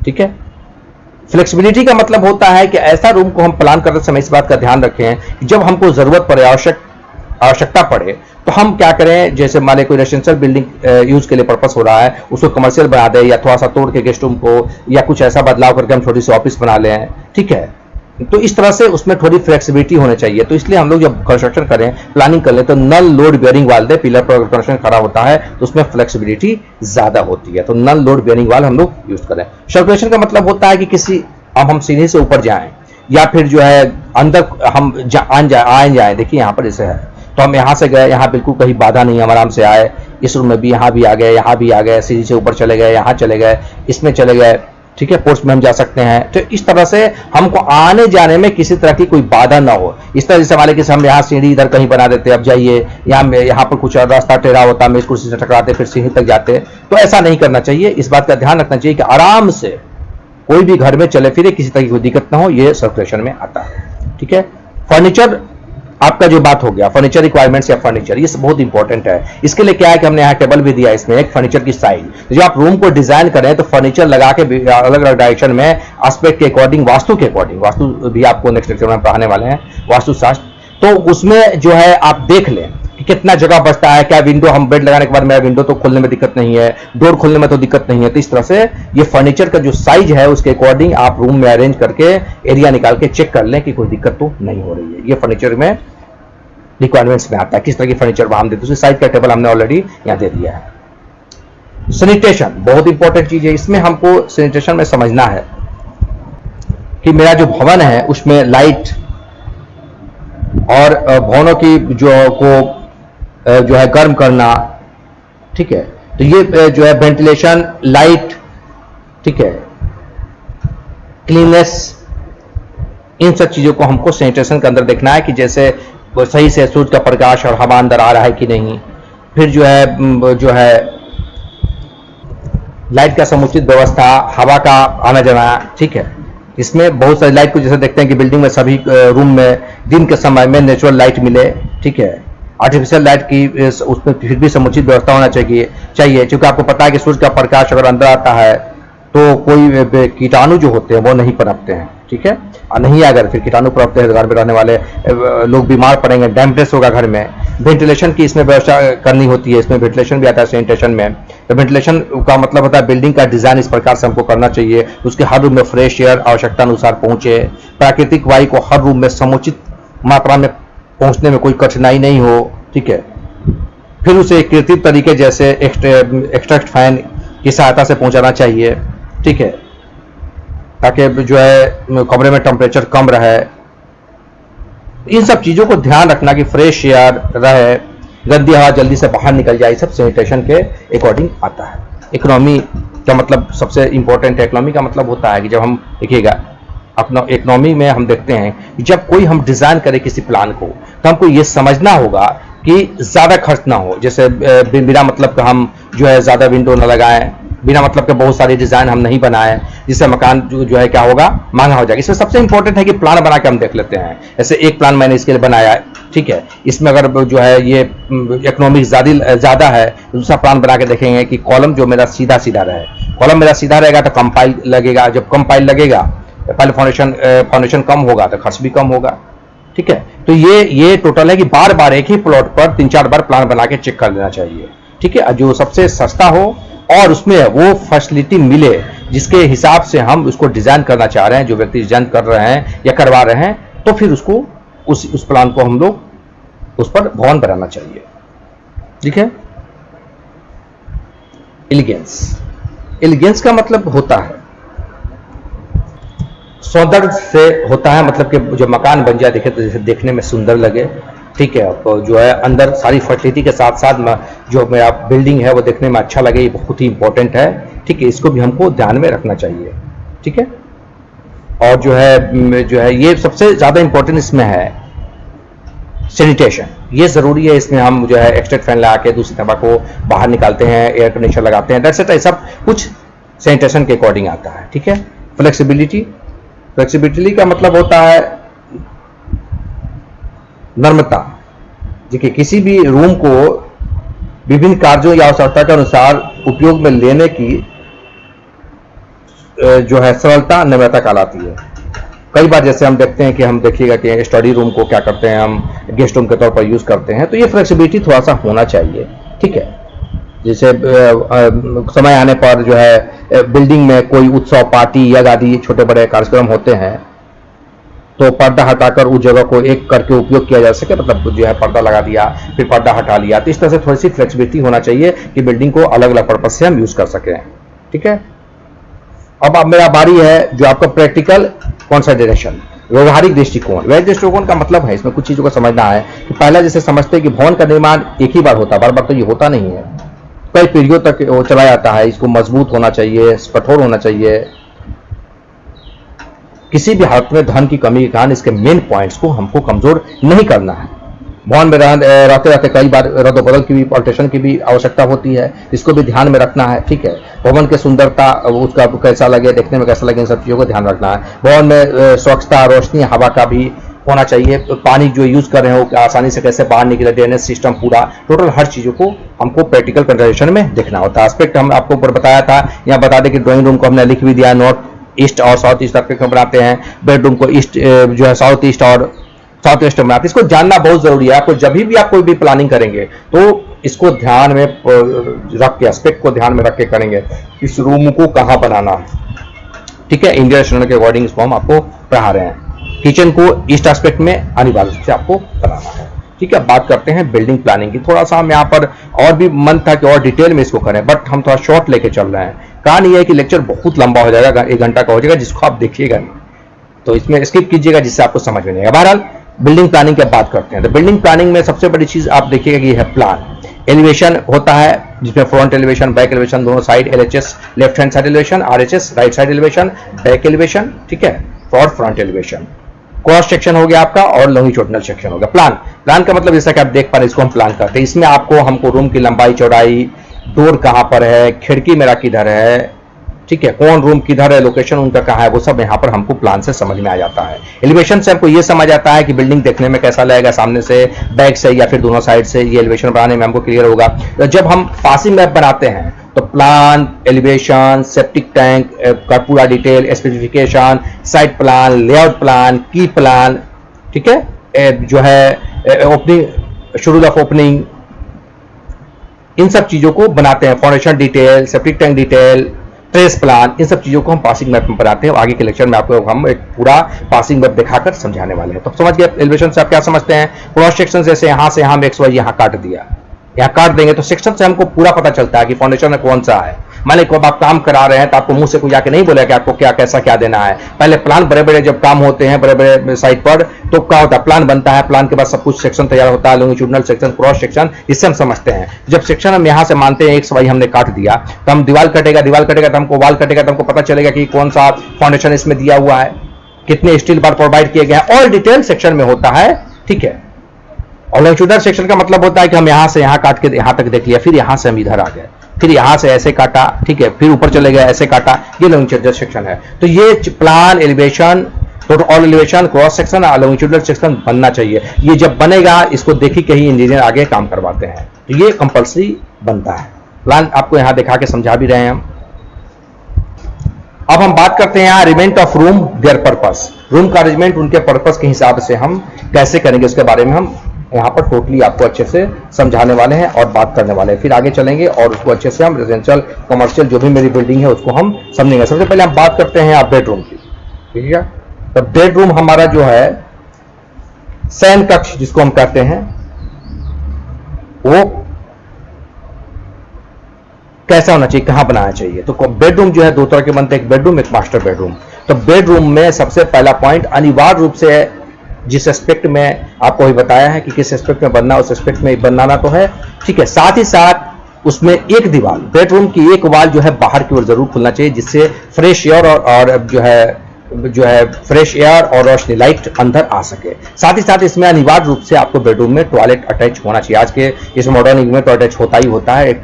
[SPEAKER 2] ठीक है। फ्लेक्सिबिलिटी का मतलब होता है कि ऐसा रूम को हम प्लान करते समय इस बात का ध्यान रखें कि जब हमको जरूरत पड़े, आवश्यकता पड़े, तो हम क्या करें। जैसे मान लें कोई रेजिडेंशियल बिल्डिंग यूज के लिए पर्पस हो रहा है, उसको कमर्शियल बना दे, या थोड़ा सा तोड़ के गेस्ट रूम को, या कुछ ऐसा बदलाव करके हम छोटी सी ऑफिस बना लें, ठीक है। तो इस तरह से उसमें थोड़ी फ्लेक्सिबिलिटी होनी चाहिए। तो इसलिए हम लोग जब कंस्ट्रक्शन करें, प्लानिंग कर लें, तो नल लोड बेयरिंग वाल दे। पिलर पर कंस्ट्रक्शन खड़ा होता है तो उसमें फ्लेक्सिबिलिटी ज्यादा होती है, तो नल लोड बेयरिंग वाल हम लोग यूज करें। सर्कुलेशन का मतलब होता है कि किसी हम सीढ़ी से ऊपर जाएं या फिर जो है अंदर हम आए जाए। देखिए यहाँ पर जैसे है तो हम यहाँ से गए, यहाँ बिल्कुल कहीं बाधा नहीं, हम आराम से आए, इस रूम में भी यहाँ भी आ गए, यहाँ भी आ गए, सीढ़ी से ऊपर चले गए, यहाँ चले गए, इसमें चले गए, ठीक है, पोर्ट्स में हम जा सकते हैं। तो इस तरह से हमको आने जाने में किसी तरह की कोई बाधा ना हो। इस तरह से मान लीजिए हम यहाँ सीढ़ी इधर कहीं बना देते, अब जाइए यहाँ पर कुछ रास्ता टेढ़ा होता, मेज कुर्सी से टकराते, फिर सीढ़ी तक जाते, तो ऐसा नहीं करना चाहिए। इस बात का ध्यान रखना चाहिए कि आराम से कोई भी घर में चले फिरे, किसी तरह की कोई दिक्कत ना हो, ये सर्कुलेशन में आता है, ठीक है। फर्नीचर आपका जो बात हो गया फर्नीचर रिक्वायरमेंट्स या फर्नीचर, ये बहुत इंपॉर्टेंट है। इसके लिए क्या है कि हमने यहाँ टेबल भी दिया है इसमें एक फर्नीचर की साइज। तो जो आप रूम को डिजाइन करें तो फर्नीचर लगा के अलग अलग डायरेक्शन में एस्पेक्ट के अकॉर्डिंग, वास्तु के अकॉर्डिंग, वास्तु भी आपको नेक्स्ट लेक्चर में पढ़ाने वाले हैं, वास्तुशास्त्र, तो उसमें जो है आप देख लें कि कितना जगह बचता है, क्या विंडो, हम बेड लगाने के बाद मेरा विंडो तो खोलने में दिक्कत नहीं है, डोर खोलने में तो दिक्कत नहीं है। तो इस तरह से ये फर्नीचर का जो साइज है उसके अकॉर्डिंग आप रूम में अरेंज करके एरिया निकाल के चेक कर लें कि कोई दिक्कत तो नहीं हो रही है। ये फर्नीचर में रिक्वायरमेंट्स में आता है, किस तरह की फर्नीचर हम देते हैं, उसकी साइज का टेबल हमने ऑलरेडी यहाँ दे दिया है। सैनिटेशन बहुत इंपॉर्टेंट चीज है, इसमें हमको सैनिटेशन में समझना है कि मेरा जो भवन है उसमें लाइट और भवनों की जो है गर्म करना, ठीक है, तो ये जो है वेंटिलेशन, लाइट, ठीक है, क्लीननेस, इन सब चीजों को हमको सैनिटेशन के अंदर देखना है कि जैसे सही से सूर्य का प्रकाश और हवा अंदर आ रहा है कि नहीं। फिर जो है लाइट का समुचित व्यवस्था, हवा का आना जाना, ठीक है। इसमें बहुत सारी लाइट को जैसे देखते हैं कि बिल्डिंग में सभी रूम में दिन के समय में नेचुरल लाइट मिले, ठीक है। आर्टिफिशियल लाइट की उसमें फिर भी समुचित व्यवस्था होना चाहिए, क्योंकि आपको पता है कि सूर्य का प्रकाश अगर अंदर आता है तो कोई कीटाणु जो होते हैं वो नहीं पनपते हैं, ठीक है। और नहीं अगर फिर कीटाणु पनपते हैं तो घर में रहने वाले लोग बीमार पड़ेंगे, डैम्पनेस होगा घर में। वेंटिलेशन की इसमें व्यवस्था करनी होती है, इसमें वेंटिलेशन भी आता है सैनिटेशन में। तो वेंटिलेशन का मतलब होता है बिल्डिंग का डिजाइन इस प्रकार से हमको करना चाहिए, उसके हर रूम में फ्रेश एयर आवश्यकता अनुसार पहुंचे, प्राकृतिक वायु को हर रूम में समुचित मात्रा में पहुंचने में कोई कठिनाई नहीं हो, ठीक है। फिर उसे कृत्रिम तरीके जैसे एक्सट्रैक्ट फैन की सहायता से पहुंचाना चाहिए, ठीक है, ताकि जो है कमरे में टेम्परेचर कम रहे। इन सब चीजों को ध्यान रखना कि फ्रेश एयर रहे, गंदी हवा जल्दी से बाहर निकल जाए, सब सैनिटेशन के अकॉर्डिंग आता है। इकोनॉमी का मतलब सबसे इंपॉर्टेंट है। इकोनॉमी का मतलब होता है कि जब हम देखिएगा अपना इकोनॉमी में हम देखते हैं कि जब कोई हम डिजाइन करें किसी प्लान को तो हमको ये समझना होगा कि ज्यादा खर्च ना हो। जैसे बिना मतलब का हम जो है ज्यादा विंडो न लगाएं, बिना मतलब के बहुत सारी डिजाइन हम नहीं बनाएं, जिससे मकान जो है क्या होगा, महंगा हो जाएगा। इसमें सबसे इंपॉर्टेंट है कि प्लान बना के हम देख लेते हैं। जैसे एक प्लान मैंने इसके लिए बनाया है, ठीक है, इसमें अगर जो है ये इकोनॉमिक ज्यादा है, दूसरा प्लान बना के देखेंगे कि कॉलम जो मेरा सीधा सीधा रहे। कॉलम मेरा सीधा रहेगा तो कम पाइल लगेगा, जब कम पाइल लगेगा पहले फाउंडेशन कम होगा तो खर्च भी कम होगा, ठीक है। तो ये टोटल है कि बार बार एक ही प्लॉट पर 3-4 बार प्लान बना के चेक कर लेना चाहिए, ठीक है। जो सबसे सस्ता हो और उसमें वो फैसिलिटी मिले जिसके हिसाब से हम उसको डिजाइन करना चाह रहे हैं, जो व्यक्ति डिजाइन कर रहे हैं या करवा रहे हैं, तो फिर उसको उस प्लान को हम लोग उस पर भवन बनाना चाहिए, ठीक है। एलिगेंस का मतलब होता है सौंदर्य से होता है, मतलब कि जो मकान बन जाए देखे तो जैसे देखने में सुंदर लगे, ठीक है। तो जो है अंदर सारी फर्टिलिटी के साथ साथ जो मेरा बिल्डिंग है वो देखने में अच्छा लगे, ये बहुत ही इंपॉर्टेंट है, ठीक है। इसको भी हमको ध्यान में रखना चाहिए, ठीक है। और जो है ये सबसे ज्यादा इंपॉर्टेंट इसमें है सैनिटेशन, ये जरूरी है। इसमें हम जो है एक्सट्रैक्ट फैन लगा के दूसरी हवा को बाहर निकालते हैं, एयर कंडीशनर लगाते हैं, दैट्स इट। सब कुछ सैनिटेशन के अकॉर्डिंग आता है, ठीक है। फ्लेक्सिबिलिटी का मतलब होता है नम्रता, देखिए किसी भी रूम को विभिन्न कार्यों या आवश्यकता के अनुसार उपयोग में लेने की जो है सरलता नम्रता कहलाती है। कई बार जैसे हम देखते हैं कि हम देखिएगा कि स्टडी रूम को क्या करते हैं, हम गेस्ट रूम के तौर पर यूज करते हैं, तो ये फ्लेक्सिबिलिटी थोड़ा सा होना चाहिए, ठीक है। जैसे समय आने पर जो है बिल्डिंग में कोई उत्सव, पार्टी या आदि छोटे बड़े कार्यक्रम होते हैं तो पर्दा हटाकर उस जगह को एक करके उपयोग किया जा सके, मतलब जो है पर्दा लगा दिया फिर पर्दा हटा लिया। तो इस तरह से थोड़ी सी फ्लेक्सिबिलिटी होना चाहिए कि बिल्डिंग को अलग अलग पर्पज से हम यूज कर सकें, ठीक है। अब मेरा बारी है जो आपका प्रैक्टिकल कंसिडरेशन, व्यवहारिक दृष्टिकोण। व्यवहारिक दृष्टिकोण का मतलब है इसमें कुछ चीजों को समझना है कि पहले जैसे समझते हैं कि भवन का निर्माण एक ही बार होता है, बार बार तो ये होता नहीं है, कई पीढ़ियों तक वो चला जाता है। इसको मजबूत होना चाहिए, कठोर होना चाहिए। किसी भी हालत में धन की कमी के कारण इसके मेन पॉइंट्स को हमको कमजोर नहीं करना है। भवन में रहते रहते कई बार रद्द-बदल की भी, अल्टरेशन की भी आवश्यकता होती है, इसको भी ध्यान में रखना है, ठीक है। भवन की सुंदरता उसका कैसा लगे, देखने में कैसा लगे, इन सब चीजों को ध्यान रखना है। भवन में स्वच्छता, रोशनी, हवा का भी होना चाहिए, पानी जो यूज कर रहे हो आसानी से कैसे बाहर निकले, ड्रेनेज सिस्टम पूरा टोटल हर चीजों को हमको प्रैक्टिकल कंसिडरेशन में देखना होता है। एस्पेक्ट हम आपको ऊपर बताया था, यहाँ बता दें कि ड्राइंग रूम को हमने लिख भी दिया, नॉर्थ ईस्ट और साउथ ईस्ट एस्पेक्ट में बनाते हैं, बेडरूम को ईस्ट जो है साउथ ईस्ट और साउथ वेस्ट में बनाते हैं। इसको जानना बहुत जरूरी है। आपको जब भी आप कोई भी प्लानिंग करेंगे तो इसको ध्यान में रख के, एस्पेक्ट को ध्यान में रख के करेंगे, इस रूम को कहाँ बनाना है, ठीक है। इंडियन स्टैंडर्ड के अकॉर्डिंग इसको हम आपको पढ़ा रहे हैं। किचन को ईस्ट एस्पेक्ट में अनिवार्य रूप से आपको बनाना है, ठीक है। बात करते हैं बिल्डिंग प्लानिंग की। थोड़ा सा हम यहाँ पर और भी मन था कि और डिटेल में इसको करें, बट हम थोड़ा शॉर्ट लेके चल रहे हैं। कारण यह है कि लेक्चर बहुत लंबा हो जाएगा, 1 घंटा का हो जाएगा, जिसको आप देखिएगा नहीं, तो इसमें स्किप कीजिएगा जिससे आपको समझ में नहीं आएगा। बहरहाल बिल्डिंग प्लानिंग की बात करते हैं तो बिल्डिंग प्लानिंग में सबसे बड़ी चीज आप देखिएगा कि है प्लान। एलिवेशन होता है जिसमें फ्रंट एलिवेशन, बैक एलिवेशन दोनों side, LHS left hand side elevation, RHS right side elevation, back elevation, ठीक है, और फ्रंट एलिवेशन। क्रॉस सेक्शन हो गया आपका और लॉन्गिट्यूडिनल सेक्शन हो गया। प्लान का मतलब जैसा कि आप देख पा रहे हैं, इसको हम प्लान करते हैं। इसमें हमको रूम की लंबाई चौड़ाई, डोर कहां पर है, खिड़की मेरा किधर है, ठीक है, कौन रूम किधर है, लोकेशन उनका कहाँ है, वो सब यहाँ पर हमको प्लान से समझ में आ जाता है। एलिवेशन से हमको ये समझ आता है कि बिल्डिंग देखने में कैसा लगेगा, सामने से, बैक से या फिर दोनों साइड से। ये एलिवेशन बनाने में हमको क्लियर होगा। तो जब हम पासिंग मैप बनाते हैं तो प्लान, एलिवेशन, सेप्टिक टैंक का पूरा detail, specification, site plan, layout plan, key plan, ठीक है, जो है ओपनिंग, शेड्यूल ऑफ ओपनिंग, इन सब चीजों को बनाते हैं। Foundation detail, septic tank detail, trace plan, इन सब चीजों को हम पासिंग मैप में बनाते हैं। आगे के लेक्चर में आपको हम एक पूरा पासिंग मैप दिखाकर समझाने वाले हैं। तो समझ गए एलिवेशन से आप क्या समझते हैं। क्रॉस सेक्शन जैसे यहाँ से हम एक्स वाई यहाँ काट दिया, यहाँ काट देंगे तो सेक्शन से हमको पूरा पता चलता है कि फाउंडेशन में कौन सा है। मान लीजिए आप काम करा रहे हैं तो आपको मुंह से कोई जाके नहीं बोलेगा कि आपको क्या कैसा क्या देना है। पहले प्लान, बड़े बड़े जब काम होते हैं बड़े बड़े साइट पर तो क्या होता है, प्लान बनता है, प्लान के बाद सब कुछ सेक्शन तैयार होता है, लॉन्गिट्यूडिनल सेक्शन, क्रॉस सेक्शन, इससे हम समझते हैं। जब सेक्शन हम यहाँ से मानते हैं एक्स वाई हमने काट दिया तो हम दीवार कटेगा तो हमको वाल कटेगा तो हमको पता चलेगा कि कौन सा फाउंडेशन इसमें दिया हुआ है, कितने स्टील बार प्रोवाइड किए गए हैं, और डिटेल सेक्शन में होता है, ठीक है। और लॉन्गिट्यूडिनल सेक्शन का मतलब होता है कि हम यहाँ से यहाँ काट के यहाँ तक देख लिया, फिर यहाँ से हम इधर आ गए, फिर यहां से ऐसे काटा, ठीक है, फिर ऊपर चले गए ऐसे काटा, ये लॉन्गिट्यूडिनल सेक्शन है। तो ये plan, elevation, total all elevation, cross section और लॉन्गिट्यूडिनल सेक्शन बनना चाहिए। ये जब बनेगा इसको देखी के ही इंजीनियर आगे काम करवाते हैं, तो ये कंपल्सरी बनता है। प्लान आपको यहां दिखा के समझा भी रहे हैं हम। अब हम बात करते हैं यहाँ arrangement of room, there purpose. Room का अरेंजमेंट उनके पर्पस के हिसाब से हम कैसे करेंगे उसके बारे में हम यहाँ पर टोटली आपको अच्छे से समझाने वाले हैं और बात करने वाले हैं। फिर आगे चलेंगे और उसको अच्छे से हम रेजिडेंशियल, कमर्शियल जो भी मेरी बिल्डिंग है उसको हम समझेंगे। सबसे पहले हम बात करते हैं आप बेडरूम की, ठीक है। तो बेडरूम हमारा जो है शयन कक्ष जिसको हम कहते हैं, वो कैसा होना चाहिए, कहां बनाना चाहिए। तो बेडरूम जो है दो तरह के बनते हैं, एक बेडरूम, एक मास्टर बेडरूम। तो बेडरूम में सबसे पहला पॉइंट अनिवार्य रूप से जिस एस्पेक्ट में आपको ही बताया है कि किस एस्पेक्ट में बनना, उस एस्पेक्ट में बनाना तो है, ठीक है। साथ ही साथ उसमें एक दीवार, बेडरूम की एक वाल जो है बाहर की ओर जरूर खुलना चाहिए, जिससे फ्रेश एयर और जो है फ्रेश एयर और रोशनी, लाइट अंदर आ सके। साथ ही साथ इसमें अनिवार्य रूप से आपको बेडरूम में टॉयलेट अटैच होना चाहिए। आज के इस मॉडर्न युग में तो अटैच होता ही होता है, एक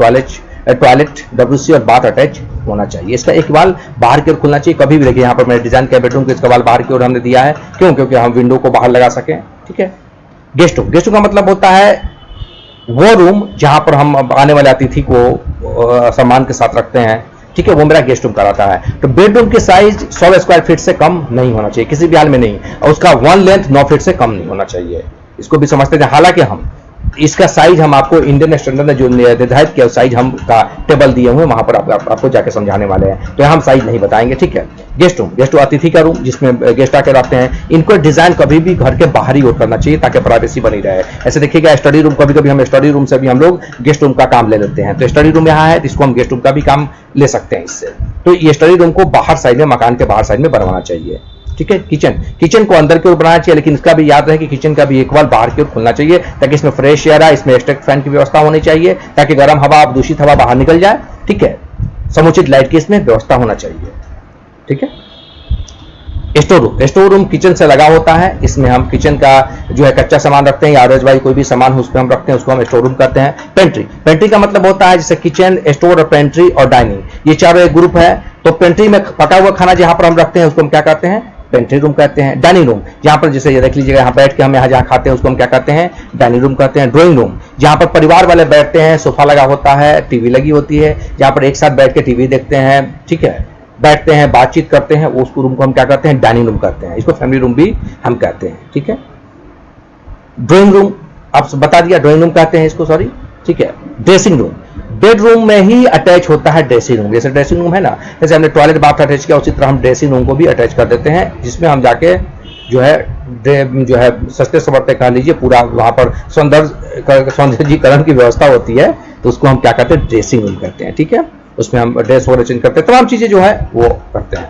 [SPEAKER 2] टॉयलेट WC और बाथ अटैच होना चाहिए। इसका एक वाल बाहर की ओर खुलना चाहिए। कभी भी देखिए यहाँ पर मैंने डिजाइन किया बेडरूम के, इसका वाल बाहर की ओर हमने दिया है, क्यों, क्योंकि हम विंडो को बाहर लगा सकें, ठीक है। गेस्ट रूम, गेस्ट रूम का मतलब होता है वो रूम जहां पर हम आने वाले अतिथि को सम्मान के साथ रखते हैं, ठीक है, वो मेरा गेस्ट रूम कराता है। तो बेडरूम की साइज 100 स्क्वायर फीट से कम नहीं होना चाहिए किसी भी हाल में नहीं, और उसका वन लेंथ 9 फीट से कम नहीं होना चाहिए। इसको भी समझते थे। हालांकि हम इसका साइज हम आपको इंडियन स्टैंडर्ड ने जो निर्धारित किया साइज हम का टेबल दिए हुए वहां पर आपको जाके समझाने वाले हैं, तो हम साइज नहीं बताएंगे, ठीक है। गेस्ट रूम अतिथि का रूम जिसमें गेस्ट आके रहते हैं, इनको डिजाइन कभी भी घर के बाहर ही ओर करना चाहिए ताकि प्राइवेसी बनी रहे। ऐसे देखिएगा स्टडी रूम, कभी कभी हम स्टडी रूम से भी हम लोग गेस्ट रूम का काम ले लेते हैं, तो स्टडी रूम यहाँ है, इसको हम गेस्ट रूम का भी काम ले सकते हैं इससे। तो ये स्टडी रूम को बाहर साइड में, मकान के बाहर साइड में बनवाना चाहिए, ठीक है। किचन को अंदर की ओर बनाना चाहिए, लेकिन इसका भी याद रहे कि किचन का भी एक वाल बाहर की ओर खुलना चाहिए ताकि इसमें फ्रेश एयर आए, इसमें एक्सट्रैक्ट फैन की व्यवस्था होनी चाहिए ताकि गर्म हवा, दूषित हवा बाहर निकल जाए, ठीक है। समुचित लाइट की इसमें व्यवस्था होना चाहिए, ठीक है। स्टोर रूम किचन से लगा होता है, इसमें हम किचन का जो है कच्चा सामान रखते हैं या RHY कोई भी सामान उसमें हम रखते हैं, उसको हम स्टोर रूम कहते हैं। पेंट्री का मतलब होता है जैसे किचन, स्टोर, पेंट्री और डाइनिंग, ये चारों एक ग्रुप है। तो पेंट्री में पका हुआ खाना जहां पर हम रखते हैं उसको हम क्या कहते हैं, पेंट्री रूम कहते हैं। डाइनिंग रूम, जहाँ पर जैसे ये देख लीजिएगा, यहाँ बैठ के हम यहाँ जहाँ खाते हैं उसको हम क्या कहते हैं, डाइनिंग रूम कहते हैं। ड्राइंग रूम, जहाँ पर परिवार वाले बैठते हैं, सोफा लगा होता है, टीवी लगी होती है, जहाँ पर एक साथ बैठ के टीवी देखते हैं, ठीक है, बैठते हैं, बातचीत करते हैं, उसको रूम को हम क्या कहते हैं, डाइनिंग रूम कहते हैं। इसको फैमिली रूम भी हम कहते हैं, ठीक है। ड्राइंग रूम आप बता दिया, ड्राइंग रूम कहते हैं इसको, सॉरी, ठीक है। ड्रेसिंग रूम, बेडरूम में ही अटैच होता है ड्रेसिंग रूम। जैसे ड्रेसिंग रूम है ना, जैसे हमने टॉयलेट बाथ अटैच किया, उसी तरह हम ड्रेसिंग रूम को भी अटैच कर देते हैं, जिसमें हम जाके जो है सस्ते सस्ते कह लीजिए, पूरा वहां पर सौंदर्यीकरण की व्यवस्था होती है, तो उसको हम क्या कहते हैं, ड्रेसिंग रूम कहते हैं, ठीक है। उसमें हम ड्रेस वगैरह चेंज करते हैं, तमाम चीजें जो है वो करते हैं।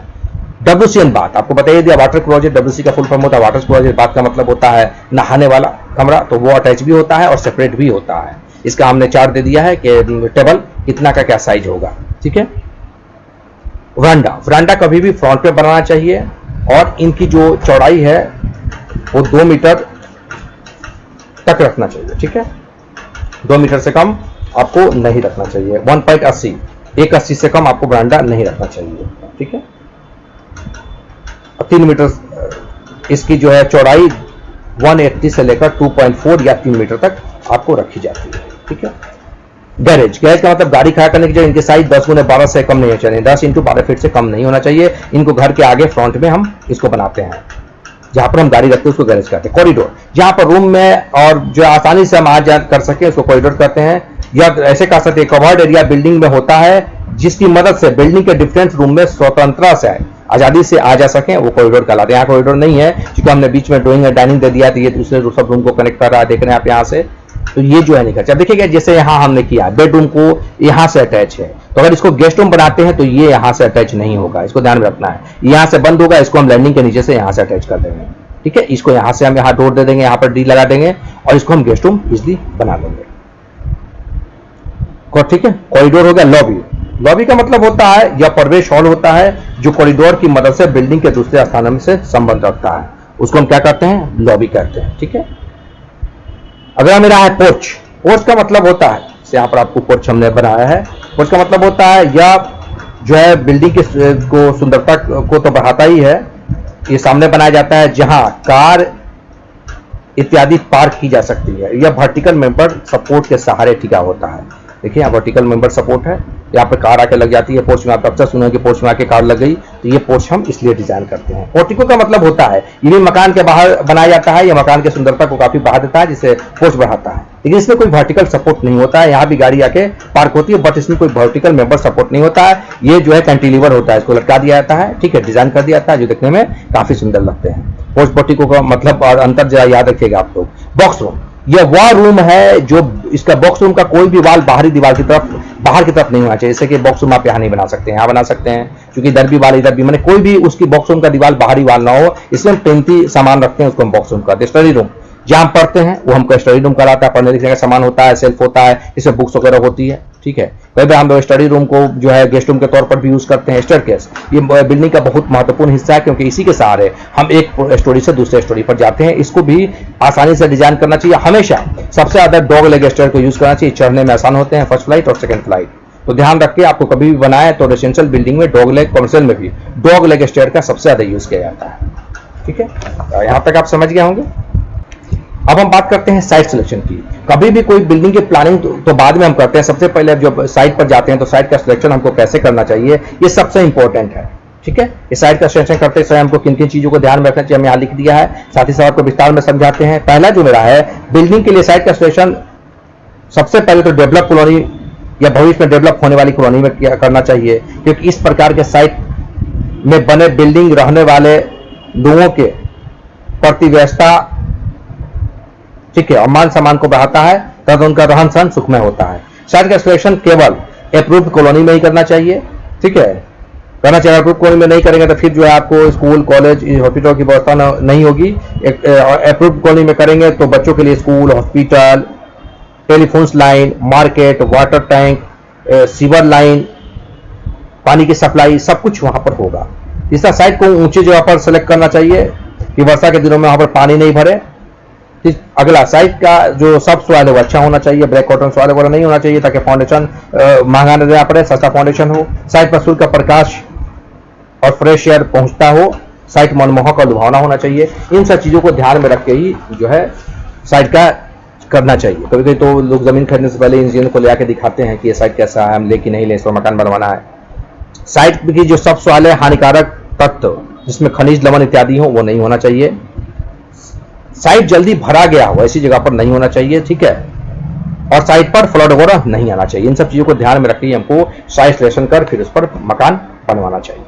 [SPEAKER 2] WC बाथ आपको बताइए दिया, वाटर क्लोजेट, WC का फुल फॉर्म होता है वाटर क्लोजेट, बाथ का मतलब होता है नहाने वाला कमरा, तो वो अटैच भी होता है और सेपरेट भी होता है। इसका हमने चार्ट दे दिया है कि टेबल कितना का क्या साइज होगा, ठीक है। वरांडा कभी भी फ्रंट पे बनाना चाहिए और इनकी जो चौड़ाई है वो 2 मीटर तक रखना चाहिए, ठीक है। 2 मीटर से कम आपको नहीं रखना चाहिए। 1.80 से कम आपको वरांडा नहीं रखना चाहिए, ठीक है। 3 मीटर इसकी जो है चौड़ाई 180 से लेकर 2.4 या 3 मीटर तक आपको रखी जाती है, ठीक है। गैरेज का मतलब गाड़ी खड़ा करने की जगह, इनके साइज 10 × 12 से कम नहीं होना चाहिए, 10 × 12 फीट से कम नहीं होना चाहिए। इनको घर के आगे फ्रंट में हम इसको बनाते हैं, जहां पर हम गाड़ी रखते हैं उसको गैरेज कहते हैं। कॉरिडोर, जहां पर रूम में और जो आसानी से हम आ जा कर सके उसको कॉरिडोर कहते हैं, या ऐसे कह सकते हैं कवर्ड एरिया बिल्डिंग में होता है, जिसकी मदद से बिल्डिंग के डिफरेंट रूम में स्वतंत्रता से आजादी से आ जा सके, वो कॉरिडोर कहलाते हैं। यहाँ कॉरिडोर नहीं है, क्योंकि हमने बीच में ड्राइंग डाइनिंग दे दिया, तो ये दूसरे सब रूम को कनेक्ट कर रहा है, देख रहे हैं आप यहाँ से, तो ये जो है नहीं खर्चा। देखिएगा जैसे यहाँ हमने किया, बेडरूम को यहाँ से अटैच है, तो अगर इसको गेस्ट रूम बनाते हैं तो ये यहाँ से अटैच नहीं होगा, इसको ध्यान में रखना है। यहाँ से बंद होगा, इसको हम लैंडिंग के नीचे से यहाँ से अटैच कर देंगे, ठीक है। इसको यहाँ से हम यहाँ डोर दे देंगे, यहाँ पर डी लगा देंगे और इसको हम गेस्ट रूम इजिली बना देंगे, ठीक है। कॉरिडोर हो गया। लॉबी का मतलब होता है या प्रवेश हॉल होता है, जो कॉरिडोर की मदद से बिल्डिंग के दूसरे स्थानों से संबंध रखता है, उसको हम क्या कहते हैं, लॉबी कहते हैं, ठीक है। अगला मेरा है पोर्च का मतलब होता है, यहाँ पर आपको पोर्च हमने बनाया है। पोर्च का मतलब होता है या जो है बिल्डिंग की को सुंदरता को तो बढ़ाता ही है, ये सामने बनाया जाता है जहां कार इत्यादि पार्क की जा सकती है, यह वर्टिकल मेंबर सपोर्ट के सहारे टिका होता है। देखिए यहाँ वर्टिकल मेंबर सपोर्ट है, यहाँ पे कार आके लग जाती है पोर्च में। आप अक्सर सुने कि पोर्च में आके कार लग गई, तो ये पोर्च हम इसलिए डिजाइन करते हैं। पोर्टिको का मतलब होता है ये भी मकान के बाहर बनाया जाता है, यह मकान की सुंदरता को काफी बढ़ा देता है, जिससे पोर्च बढ़ाता है, लेकिन इसमें कोई वर्टिकल सपोर्ट नहीं होता है। यहाँ भी गाड़ी आके पार्क होती है, बट इसमें कोई वर्टिकल मेंबर सपोर्ट नहीं होता है। ये जो है कैंटिलीवर होता है, इसको लटका दिया जाता है, ठीक है, डिजाइन कर दिया जाता है, जो देखने में काफी सुंदर लगते हैं। पोर्च पोर्टिको का मतलब और अंतर जरा याद रखिएगा आप लोग। बॉक्स रूम, यह वह रूम है जो इसका बॉक्स रूम का कोई भी वाल बाहरी दीवार की तरफ बाहर की तरफ नहीं होना चाहिए। जैसे कि बॉक्स रूम आप यहाँ नहीं बना सकते, यहाँ बना सकते हैं, क्योंकि इधर भी वाल इधर भी, मैंने कोई भी उसकी बॉक्स रूम का दीवार बाहरी वाल ना हो, इसमें हम कीमती सामान रखते हैं, उसको हम बॉक्स रूम कहते हैं। स्टडी रूम, जहां पढ़ते हैं वो हमको स्टडी रूम कहलाता है, पढ़ने लिखने का सामान होता है, सेल्फ होता है, इसमें बुक्स वगैरह होती है, ठीक है। कई बार हम लोग स्टडी रूम को जो है गेस्ट रूम के तौर पर भी यूज करते हैं। स्टेयरकेस, ये बिल्डिंग का बहुत महत्वपूर्ण हिस्सा है, क्योंकि इसी के सहारे हम एक स्टोरी से दूसरे स्टोरी पर जाते हैं। इसको भी आसानी से डिजाइन करना चाहिए। हमेशा सबसे ज्यादा डॉग लेग स्टेयर को यूज करना चाहिए, चढ़ने में आसान होते हैं, फर्स्ट फ्लाइट और सेकंड फ्लाइट। तो ध्यान रखिए, आपको कभी भी बनाए तो रेसिडेंशियल बिल्डिंग में डॉग लेग, कमर्शियल में भी डॉग लेग स्टेयर का सबसे ज्यादा यूज किया जाता है, ठीक है। यहां तक आप समझ गए होंगे। अब हम बात करते हैं साइट सिलेक्शन की। कभी भी कोई बिल्डिंग की प्लानिंग तो बाद में हम करते हैं, सबसे पहले जब साइट पर जाते हैं तो साइट का सिलेक्शन हमको कैसे करना चाहिए, ये सबसे इंपॉर्टेंट है, ठीक है। इस साइट का सिलेक्शन करते समय हमको किन किन चीजों को ध्यान में रखना चाहिए, हम यहाँ लिख दिया है, साथ ही साथ आपको विस्तार में समझाते हैं। पहला जो मेरा है, बिल्डिंग के लिए साइट का सिलेक्शन सबसे पहले तो डेवलप कॉलोनी या भविष्य में डेवलप होने वाली कॉलोनी में करना चाहिए, क्योंकि इस प्रकार के साइट में बने बिल्डिंग रहने वाले लोगों के प्रति व्यवस्था, ठीक है, और मान सम्मान को बढ़ाता है, तब उनका रहन सहन सुखमय होता है। साइट का सिलेक्शन केवल अप्रूव्ड कॉलोनी में ही करना चाहिए, ठीक है, करना चाहिए। अप्रूव्ड कॉलोनी में नहीं करेंगे तो फिर जो है आपको स्कूल, कॉलेज, हॉस्पिटल की व्यवस्था नहीं होगी। अप्रूव्ड कॉलोनी में करेंगे तो बच्चों के लिए school, hospital, telephone line, market, water tank, sewer line, पानी की सप्लाई, सब कुछ वहां पर होगा। तीसरा, साइट को ऊंची जगह पर सेलेक्ट करना चाहिए कि वर्षा के दिनों में वहां पर पानी नहीं भरे। अगला, साइट का जो सब सॉइल है वो अच्छा होना चाहिए, ब्लैक कॉटन सॉइल वगैरह नहीं होना चाहिए, ताकि फाउंडेशन महंगा न देना पड़े, सस्ता फाउंडेशन हो। साइट पर सूर्य का प्रकाश और फ्रेश एयर पहुंचता हो। साइट मनमोहक और लुभावना होना चाहिए। इन सब चीज़ों को ध्यान में रख के ही जो है साइट का करना चाहिए। कभी कभी तो लोग ज़मीन खरीदने से पहले इंजीनियर को ले आके दिखाते हैं कि ये साइट कैसा है, हम ले कि नहीं ले, इस पर मकान बनवाना है। साइट की जो सब सवाल है हानिकारक तत्व जिसमें खनिज लवण इत्यादि हो वो नहीं होना चाहिए। साइट जल्दी भरा गया हो ऐसी जगह पर नहीं होना चाहिए, ठीक है। और साइट पर फ्लड वगैरह नहीं आना चाहिए। इन सब चीज़ों को ध्यान में रखकर हमको साइट सिलेक्शन कर फिर उस पर मकान बनवाना चाहिए।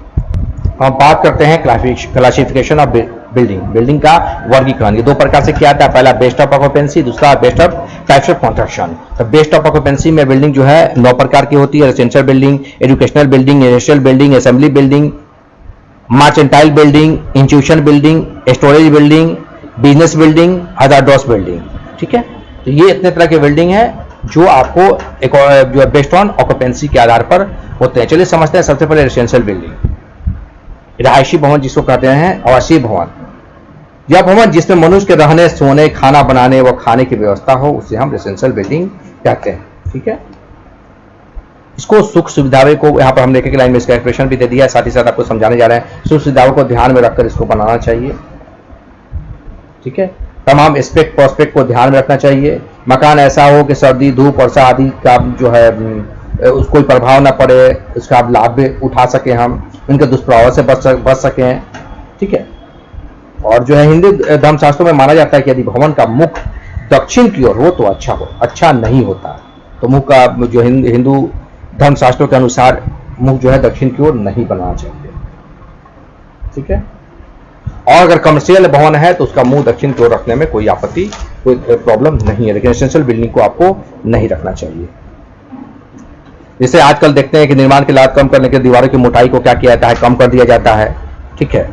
[SPEAKER 2] हम बात करते हैं क्लासिफिकेशन ऑफ बिल्डिंग का वर्गीकरण। ये दो प्रकार से किया जाता है, पहला बेस्ट ऑफ ऑक्यूपेंसी, दूसरा based of types of construction. तो बेस्ट ऑफ ऑक्यूपेंसी में बिल्डिंग जो है 9 प्रकार की होती है। Residential building, educational building, industrial building, assembly building, mercantile building, institution building, storage building, business building, hazardous building, ठीक है। तो ये इतने तरह के बिल्डिंग है जो आपको एक जो है बेस्ड ऑन ऑक्यूपेंसी के आधार पर होते हैं। चलिए समझते हैं सबसे पहले रेजिडेंशियल बिल्डिंग, रहायशी भवन जिसको कहते हैं, आवासीय भवन। यह भवन जिसमें मनुष्य के रहने, सोने, खाना बनाने व खाने की व्यवस्था हो उसे हम रेजिडेंशियल बिल्डिंग कहते हैं, ठीक है। इसको सुख सुविधाओं को यहाँ पर हमने एक लाइन में इसका एक्सप्रेशन भी दे दिया है, साथ ही साथ आपको समझाने जा रहे हैं। सुख सुविधाओं को ध्यान में रखकर इसको बनाना चाहिए, ठीक है। तमाम एस्पेक्ट प्रोस्पेक्ट को ध्यान में रखना चाहिए। मकान ऐसा हो कि सर्दी, धूप, वर्षा आदि का जो है उसको कोई प्रभाव ना पड़े, उसका आप लाभ भी उठा सकें, हम उनके दुष्प्रभाव से बच सकें, ठीक है। और जो है हिंदू धर्मशास्त्रों में माना जाता है कि यदि भवन का मुख दक्षिण की ओर हो तो अच्छा हो, अच्छा नहीं होता। तो मुख का जो हिंदू धर्मशास्त्रों के अनुसार मुख जो है दक्षिण की ओर नहीं बनाना चाहिए, ठीक है। और अगर कमर्शियल भवन है तो उसका मुंह दक्षिण की ओर रखने में कोई आपत्ति, कोई प्रॉब्लम नहीं है, लेकिन रेजिडेंशियल बिल्डिंग को आपको नहीं रखना चाहिए। जैसे आजकल देखते हैं कि निर्माण की लागत कम करने के दीवारों की मोटाई को क्या किया जाता है, कम कर दिया जाता है, ठीक है।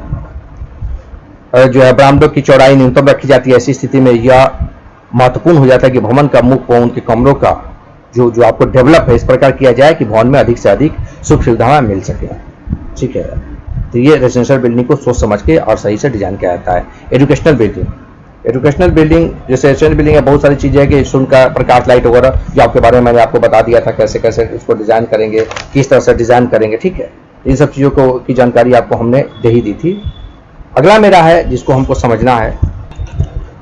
[SPEAKER 2] और जो है बरामदों की चौड़ाई न्यूनतम रखी जाती है। ऐसी स्थिति में यह महत्वपूर्ण हो जाता है कि भवन का मुख को उनके कमरों का जो आपको डेवलप है इस प्रकार किया जाए कि भवन में अधिक से अधिक सुख सुविधाएं मिल सके, ठीक है। तो ये रेजिडेंशियल बिल्डिंग को सोच समझ के और सही से डिजाइन किया जाता है। एजुकेशनल बिल्डिंग, एजुकेशनल बिल्डिंग जैसे रेजिडेंशियल बिल्डिंग है, बहुत सारी चीजें है कि शून्य का प्रकाश लाइट वगैरह जो आपके बारे में मैंने आपको बता दिया था, कैसे कैसे इसको डिजाइन करेंगे, किस तरह से डिजाइन करेंगे, ठीक है। इन सब चीजों को की जानकारी आपको हमने दे ही दी थी। अगला मेरा है जिसको हमको समझना है,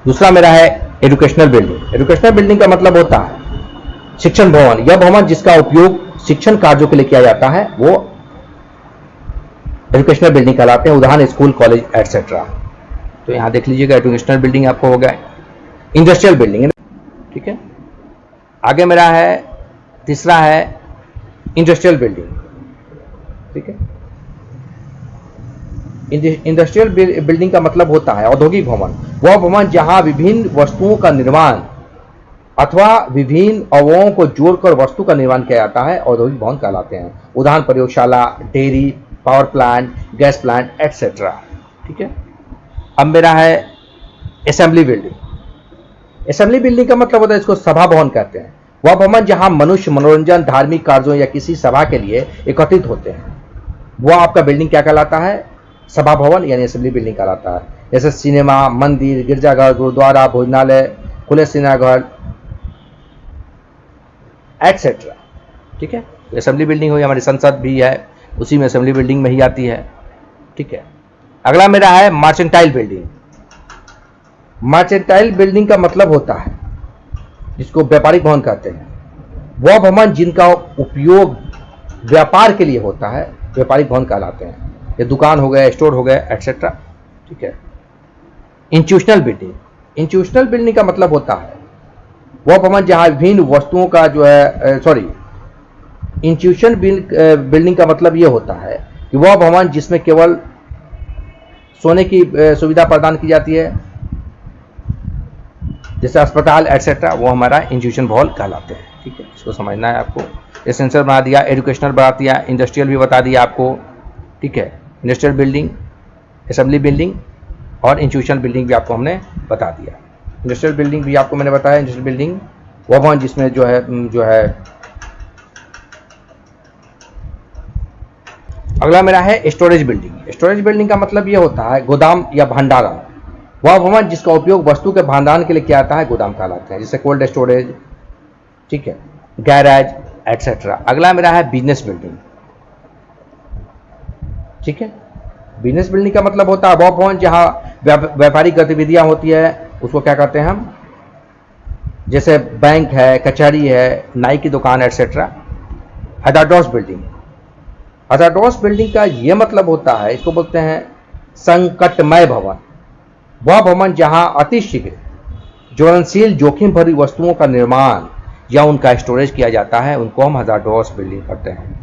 [SPEAKER 2] दूसरा मेरा है एजुकेशनल बिल्डिंग। एजुकेशनल बिल्डिंग का मतलब होता है शिक्षण भवन। यह भवन जिसका उपयोग शिक्षण कार्यों के लिए किया जाता है वो एजुकेशनल बिल्डिंग कहलाते हैं। उदाहरण स्कूल, कॉलेज एटसेट्रा। तो यहां देख लीजिएगा एजुकेशनल बिल्डिंग आपको हो गया। इंडस्ट्रियल बिल्डिंग, ठीक है। आगे मेरा है तीसरा है इंडस्ट्रियल बिल्डिंग, ठीक है। इंडस्ट्रियल बिल्डिंग का मतलब होता है औद्योगिक भवन। वह भवन जहां विभिन्न वस्तुओं का निर्माण अथवा विभिन्न अवयवों को जोड़कर वस्तु का निर्माण किया जाता है, औद्योगिक भवन कहलाते हैं। उदाहरण प्रयोगशाला, dairy, power plant, gas plant etcetera, ठीक है। अब मेरा है असेंबली बिल्डिंग। असेंबली बिल्डिंग का मतलब होता है, इसको सभा भवन कहते हैं। वह भवन जहां मनुष्य मनोरंजन, धार्मिक कार्यों या किसी सभा के लिए एकत्रित होते हैं, वह आपका बिल्डिंग क्या कहलाता है, सभा भवन यानी असेंबली बिल्डिंग कहलाता है। जैसे सिनेमा, मंदिर, गिरजाघर, गुरुद्वारा, भोजनालय, खुले सिनेमाघर एटसेट्रा, ठीक है। असेंबली बिल्डिंग हुई, हमारी संसद भी है उसी में असेंबली बिल्डिंग में ही आती है, ठीक है। अगला मेरा है मर्चेंटाइल बिल्डिंग। मर्चेंटाइल बिल्डिंग का मतलब होता है जिसको व्यापारिक भवन कहते हैं, वह भवन जिनका उपयोग व्यापार के लिए होता है व्यापारिक भवन कहलाते हैं। ये दुकान हो गए, स्टोर हो गए एटसेट्रा, ठीक है। इंस्टीट्यूशनल बिल्डिंग, इंस्टीट्यूशनल बिल्डिंग का मतलब होता है वह भवन जहां विभिन्न वस्तुओं का जो है इंस्टीट्यूशन बिल्डिंग का मतलब यह होता है कि वह भवन जिसमें केवल सोने की सुविधा प्रदान की जाती है, जैसे अस्पताल एटसेट्रा, वो हमारा इंस्टीट्यूशन भवन कहलाते हैं, ठीक है। इसको समझना है आपको। एसेंशियल बना दिया, एजुकेशनल बना दिया, इंडस्ट्रियल भी बता दिया आपको, ठीक है। इंडस्ट्रियल बिल्डिंग, असेंबली बिल्डिंग और इंस्टीट्यूशनल बिल्डिंग भी आपको हमने बता दिया। इंडस्ट्रियल बिल्डिंग भी आपको मैंने बताया। इंडस्ट्रियल बिल्डिंग वो भवन जिसमें जो है अगला मेरा है स्टोरेज बिल्डिंग। स्टोरेज बिल्डिंग का मतलब ये होता है गोदाम या भंडारण। वह भवन जिसका उपयोग वस्तु के भंडारण के लिए किया जाता है गोदाम कहलाते हैं, जैसे कोल्ड स्टोरेज, ठीक है, गैरेज एटसेट्रा। अगला मेरा है बिजनेस बिल्डिंग, ठीक है। बिजनेस बिल्डिंग का मतलब होता है वह भवन जहाँ व्यापारिक गतिविधियां होती है, उसको क्या कहते हैं हम, जैसे बैंक है, कचहरी है, नाई की दुकान, एटसेट्रा। हेटेरोडोक्स बिल्डिंग, हेटेरोडोक्स बिल्डिंग का ये मतलब होता है, इसको बोलते हैं संकटमय भवन। वह भवन जहां अतिशीघ्र ज्वलनशील जोखिम भरी वस्तुओं का निर्माण या उनका स्टोरेज किया जाता है, उनको हम हेटेरोडोक्स बिल्डिंग करते हैं।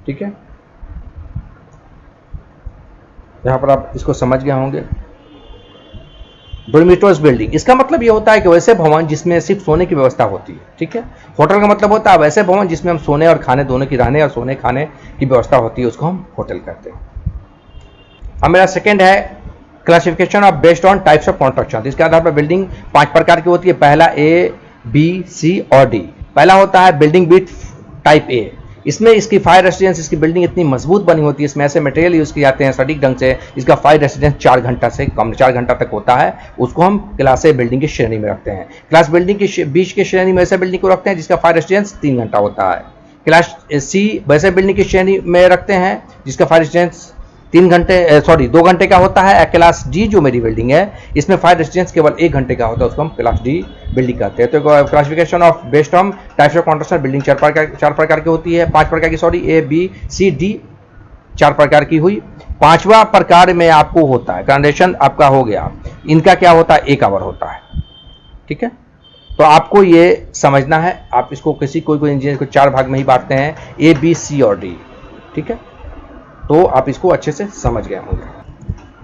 [SPEAKER 2] ठीक है, यहां पर आप इसको समझ गए होंगे। डोरमिटोरियस बिल्डिंग, इसका मतलब ये होता है कि वैसे भवन जिसमें सिर्फ सोने की व्यवस्था होती है। ठीक है, होटल का मतलब होता है वैसे भवन जिसमें हम सोने और खाने दोनों की, रहने और सोने खाने की व्यवस्था होती है, उसको हम होटल कहते हैं। अब मेरा सेकंड है classification of based on types of construction. इसके आधार पर बिल्डिंग 5 प्रकार की होती है। पहला ए, बी, सी और डी। पहला होता है बिल्डिंग विथ टाइप ए। इसमें इसकी फायर रेसिस्टेंस, इसकी बिल्डिंग इतनी मजबूत बनी होती है, इसमें ऐसे मटेरियल यूज किए जाते हैं सटीक ढंग से, इसका फायर रेसिस्टेंस 4 घंटा से कम, 4 घंटा तक होता है। उसको हम क्लास ए बिल्डिंग की श्रेणी में रखते हैं। क्लास बिल्डिंग की बीच की श्रेणी में ऐसे बिल्डिंग को रखते हैं जिसका फायर रेसिस्टेंस 3 घंटा होता है। क्लास सी वैसे बिल्डिंग की श्रेणी में रखते हैं जिसका फायर रेसिस्टेंस 2 घंटे का होता है। क्लास डी जो मेरी बिल्डिंग है, इसमें फायर रेसिस्टेंस केवल 1 घंटे का होता है, उसको हम क्लास डी बिल्डिंग कहते हैं। तो classification of based on types of construction, building 4 प्रकार की होती है, 5 प्रकार की, ए, बी, सी, डी 4 प्रकार की हुई। 5वां प्रकार में आपको होता है कंडीशन आपका हो गया, इनका क्या होता है, 1 आवर होता है। ठीक है, तो आपको ये समझना है, आप इसको कोई इंजीनियर को 4 भाग में ही बांटते हैं, ए, बी, सी और डी। ठीक है, तो आप इसको अच्छे से समझ गए होंगे।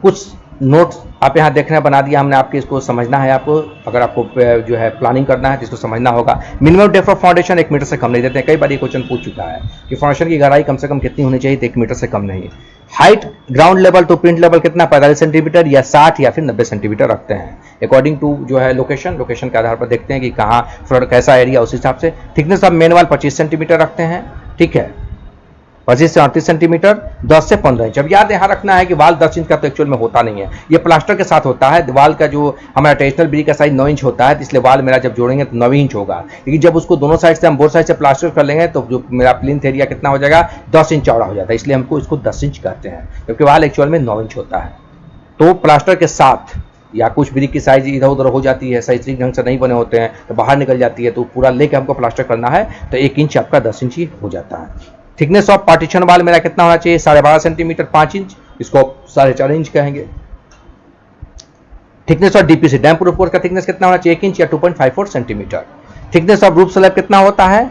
[SPEAKER 2] कुछ नोट्स आप यहाँ देखने बना दिया हमने, आपके इसको समझना है। आपको अगर आपको जो है प्लानिंग करना है तो इसको समझना होगा। Minimum depth of foundation 1 metre से कम नहीं देते हैं। कई बार ये क्वेश्चन पूछ चुका है कि फाउंडेशन की गहराई कम से कम कितनी होनी चाहिए, तो 1 मीटर से कम नहीं। Height ground level to plinth level कितना, 45 सेंटीमीटर या 60 या फिर 90 सेंटीमीटर रखते हैं अकॉर्डिंग टू जो है लोकेशन के आधार पर देखते हैं कि कहाँ फ्लोर कैसा एरिया, उस हिसाब से। थिकनेस ऑफ मेन वाल 25 सेंटीमीटर रखते हैं। ठीक है, 25 से 38 सेंटीमीटर, 10 से 15 इंच। अब याद यहाँ रखना है कि वाल 10 इंच का तो एक्चुअल में होता नहीं है, ये प्लास्टर के साथ होता है। वाल का जो हमारा ट्रेडिशनल ब्रिक का साइज 9 इंच होता है, इसलिए वाल मेरा जब जोड़ेंगे तो 9 इंच होगा। लेकिन जब उसको दोनों साइड से हम बोथ साइड से प्लास्टर कर लेंगे तो जो मेरा प्लिंथ एरिया कितना हो जाएगा, 10 इंच चौड़ा हो जाता है, इसलिए हमको इसको 10 इंच कहते हैं, क्योंकि वाल एक्चुअल में 9 इंच होता है। तो प्लास्टर के साथ या कुछ ब्रिक की साइज इधर उधर हो जाती है, सही ढंग से नहीं बने होते हैं तो बाहर निकल जाती है, तो पूरा लेके हमको प्लास्टर करना है तो 1 इंच आपका 10 इंच ही हो जाता है। थिकनेस ऑफ पार्टीशन वाल मेरा कितना होना चाहिए, 12.5 सेंटीमीटर, 5 इंच, इसको 4.5 इंच कहेंगे। Thickness of DPC dam proof course का थिकनेस कितना होना चाहिए, 1 इंच या 2.54 centimetre. Thickness of roof slab कितना होता है,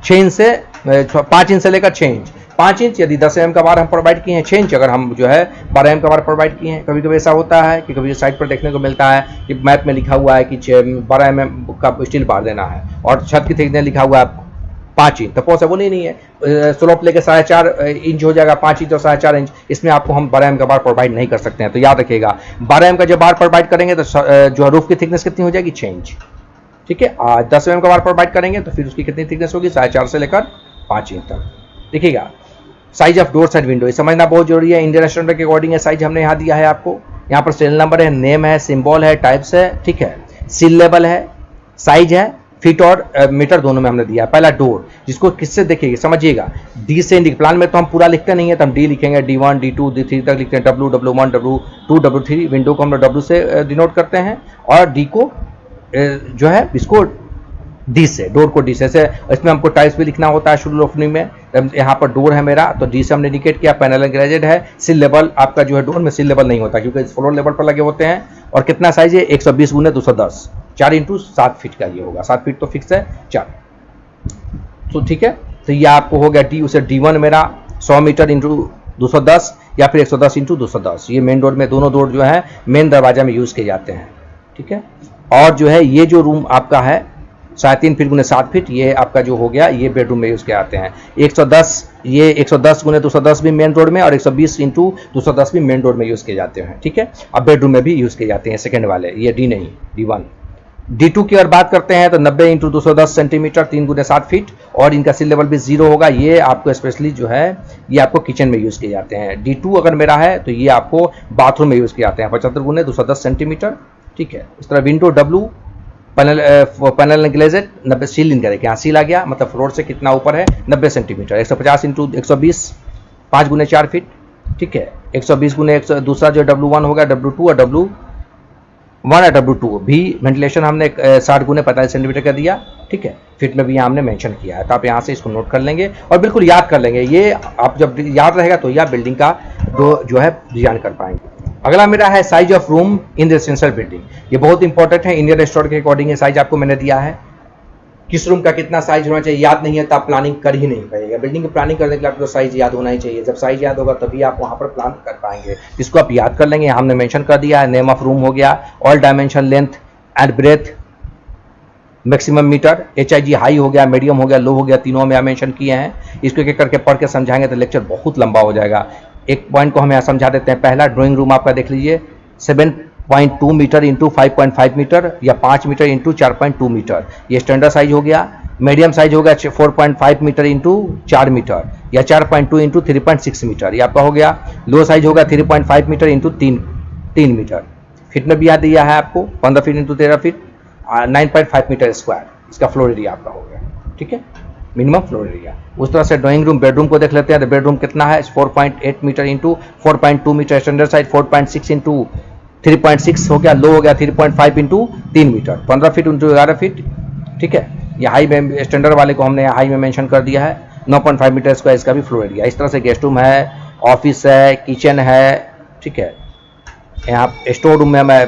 [SPEAKER 2] 5 इंच से लेकर 6 इंच। 5 इंच यदि 10 mm का बार हम प्रोवाइड किए हैं, 6 इंच अगर हम जो है 12 mm का बार प्रोवाइड किए हैं। कभी कभी ऐसा होता है कि कभी साइट पर देखने को मिलता है कि मैप में लिखा हुआ है कि 12 mm का स्टील बार देना है और छत की थिकनेस लिखा हुआ है 5 इंच, तो पॉसिबल ही नहीं है। स्लोप लेके 4.5 इंच हो जाएगा, 5 इंच और 4.5 इंच, इसमें आपको हम 12 mm का बार प्रोवाइड नहीं कर सकते हैं। तो याद रखिएगा 12 mm का जब बार प्रोवाइड करेंगे तो जो रूफ की थिकनेस कितनी हो जाएगी, 6 इंच। ठीक है, 10 mm का बार प्रोवाइड करेंगे तो फिर उसकी कितनी थिकनेस होगी, 4.5 से लेकर 5 इंच तक। देखिएगा size of doors and window, ये समझना बहुत जरूरी है। इंडियन स्टैंडर्ड के अकॉर्डिंग है साइज हमने यहाँ दिया है आपको। यहाँ पर सीरियल नंबर है, नेम है, सिंबल है, टाइप्स है। ठीक है, सील लेवल है, साइज है, फीट और मीटर दोनों में हमने दिया है। पहला डोर, जिसको किससे देखिएगा समझिएगा, डी से प्लान में तो हम पूरा लिखते नहीं है, तो हम डी लिखेंगे, D1 D2 D3 तक लिखते हैं, W1 W2 W3। विंडो को हम लोग W से डिनोट करते हैं और डी को जो है इसको डी से, डोर को डी से। इसमें हमको टाइप्स भी लिखना होता है शुरू ओपनिंग में। यहाँ पर डोर है मेरा तो डी से हमने इंडिकेट किया। पैनल ग्रेडेड है। सिल लेवल आपका जो है डोर में सिल लेवल नहीं होता क्योंकि फ्लोर लेवल पर लगे होते हैं। और कितना साइज है, 120 × 210, 4 × 7 फीट का ये होगा। 7 फीट तो फिक्स है 4। तो ठीक है, तो ये आपको हो गया डी। उसे D1 मेरा 100 मीटर × 210 या फिर 110 × 210। ये मेन डोर में, दोनों डोर जो है मेन दरवाजा में यूज किए जाते हैं। ठीक है, और जो है ये जो रूम आपका है 3.5 फीट × 7 फीट, ये आपका जो हो गया ये बेडरूम में यूज किए जाते हैं। 110 ये 110 × 210 भी मेन रोड में और 120 × 210 भी मेन रोड में यूज किए जाते हैं। ठीक है, अब बेडरूम में भी यूज किए जाते हैं सेकंड वाले, ये डी नहीं, D1। D2 की अगर बात करते हैं तो 90 × 210 सेंटीमीटर, 3 × 7 फीट, और इनका सिल लेवल भी 0 होगा। ये आपको स्पेशली जो है ये आपको किचन में यूज किए जाते हैं। D2 अगर मेरा है तो ये आपको बाथरूम में यूज किए जाते हैं, 75 × 210 सेंटीमीटर। ठीक है, इस तरह विंडो W, पैनल ग्लेजेड 90 सील इनका देखिए, यहाँ सील आ गया, मतलब फ्लोर से कितना ऊपर है, 90 सेंटीमीटर, 150 × 120, 5 × 4 फीट। ठीक है, 120 गुने दूसरा जो W1 होगा, W2 और W1 और W2 भी वेंटिलेशन हमने 60 गुने 45 सेंटीमीटर का दिया, ठीक है। फीट में भी हमने मेंशन किया है, तो आप यहाँ से इसको नोट कर लेंगे और बिल्कुल याद कर लेंगे। ये आप जब याद रहेगा तो यह बिल्डिंग का जो है डिजाइन कर पाएंगे। अगला मेरा है size of room in residential building. ये बहुत इंपॉर्टेंट है, इंडियन स्टैंडर्ड के अकॉर्डिंग ये साइज आपको मैंने दिया है। किस रूम का कितना साइज होना चाहिए याद नहीं है तो आप प्लानिंग कर ही नहीं पाएगा। बिल्डिंग की प्लानिंग करने के लिए आपको साइज याद होना ही चाहिए। जब साइज याद होगा तभी आप वहां पर प्लान कर पाएंगे। इसको आप याद कर लेंगे, हमने मेंशन कर दिया है। नेम ऑफ रूम हो गया, all dimension, length and breadth, maximum metre, HIG high हो गया, मीडियम हो गया, लो हो गया, तीनों में मेंशन किए हैं। इसको एक एक करके पढ़ के समझाएंगे तो लेक्चर बहुत लंबा हो जाएगा। एक पॉइंट को हम यहाँ समझा देते हैं। पहला, ड्राइंग रूम आपका देख लीजिए, 7.2 मीटर इंटू 5.5 मीटर या 5 मीटर इंटू 4.2 मीटर, ये स्टैंडर्ड साइज हो गया। मीडियम साइज होगा 4.5 मीटर इंटू 4 मीटर या 4.2 इंटू 3.6 मीटर, ये आपका हो गया। लो साइज होगा 3.5 मीटर इंटू 3 मीटर। फिट में भी याद दिया है आपको 15 feet into 13 feet, 9.5 metre square इसका फ्लोर एरिया आपका हो गया, ठीक है, मिनिमम फ्लोर एरिया। उस तरह से ड्राइंग रूम, बेडरूम को देख लेते हैं। तो बेडरूम कितना है, 4.8 metre into 4.2 metre, standard size 4.6 into 3.6 हो गया, लो हो गया 3.5 into 3 metre, 15 feet into 11 feet, ठीक है। ये हाई में स्टैंडर्ड वाले को हमने हाई में मेंशन कर दिया है, 9.5 मीटर स्क्वायर इसका भी फ्लोर एरिया। इस तरह से गेस्ट रूम है, ऑफिस है, किचन है, ठीक है। यहाँ स्टोर रूम में मैं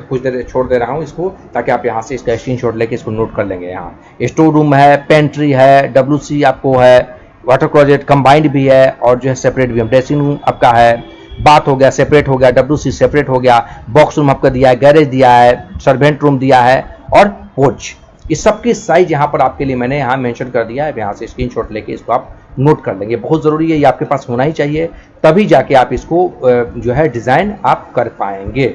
[SPEAKER 2] कुछ देर छोड़ दे रहा हूँ इसको, ताकि आप यहाँ से इसका स्क्रीनशॉट लेके इसको नोट कर लेंगे। यहाँ स्टोर रूम है, पेंट्री है, WC आपको है, वाटर क्लोजेट कंबाइंड भी है और जो है सेपरेट भी है। ड्रेसिंग रूम आपका है, बाथ हो गया सेपरेट हो गया, WC सेपरेट हो गया, बॉक्स रूम आपका दिया है, गैरेज दिया है, सर्वेंट रूम दिया है और पोर्च। इस सब की साइज यहाँ पर आपके लिए मैंने यहाँ मेंशन कर दिया है। यहाँ से स्क्रीनशॉट लेके इसको आप नोट कर लेंगे, बहुत ज़रूरी है, ये आपके पास होना ही चाहिए, तभी जाके आप इसको जो है डिज़ाइन आप कर पाएंगे।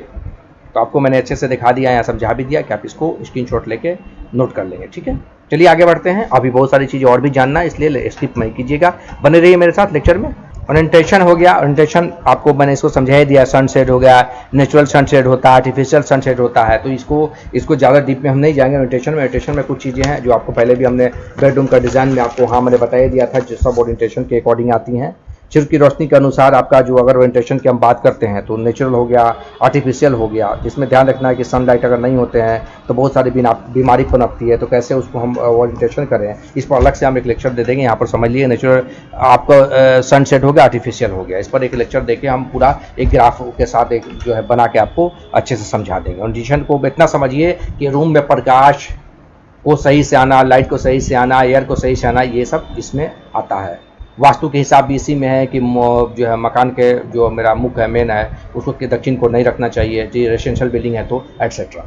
[SPEAKER 2] तो आपको मैंने अच्छे से दिखा दिया, यहाँ समझा भी दिया कि आप इसको स्क्रीनशॉट लेके नोट कर लेंगे, ठीक है। चलिए आगे बढ़ते हैं। अभी बहुत सारी चीज़ें और भी जानना है, इसलिए स्किप नहीं कीजिएगा, बने रहिए मेरे साथ लेक्चर में। ओरिएंटेशन हो गया, ओरिएंटेशन आपको मैंने इसको समझा ही दिया। सनसेट हो गया, नेचुरल सनसेट होता है, आर्टिफिशियल सनसेट होता है, तो इसको ज़्यादा डीप में हम नहीं जाएंगे। ओरिएंटेशन में कुछ चीज़ें हैं जो आपको पहले भी हमने बेडरूम का डिज़ाइन में आपको हाँ मैंने बता दिया था, जो सब ओरिएंटेशन के अकॉर्डिंग आती हैं। सूर्य की रोशनी के अनुसार आपका जो अगर ओरिएंटेशन की हम बात करते हैं तो नेचुरल हो गया, आर्टिफिशियल हो गया, जिसमें ध्यान रखना है कि सनलाइट अगर नहीं होते हैं तो बहुत सारी बीमारी पनपती है, तो कैसे उसको हम ओरिएंटेशन करें, इस पर अलग से हम एक लेक्चर दे देंगे। यहाँ पर समझ लिए नेचुरल आपका सनसेट हो गया, आर्टिफिशियल हो गया, इस पर एक लेक्चर देके हम पूरा एक ग्राफ के साथ एक जो है बना के आपको अच्छे से समझा देंगे। ओरिएंटेशन को इतना समझिए कि रूम में प्रकाश को सही से आना, लाइट को सही से आना, एयर को सही से आना, ये सब इसमें आता है। वास्तु के हिसाब भी इसी में है कि जो है मकान के जो मेरा मुख है, मेन है, उसको कि दक्षिण को नहीं रखना चाहिए, जी रेजिडेंशियल बिल्डिंग है तो एटसेट्रा।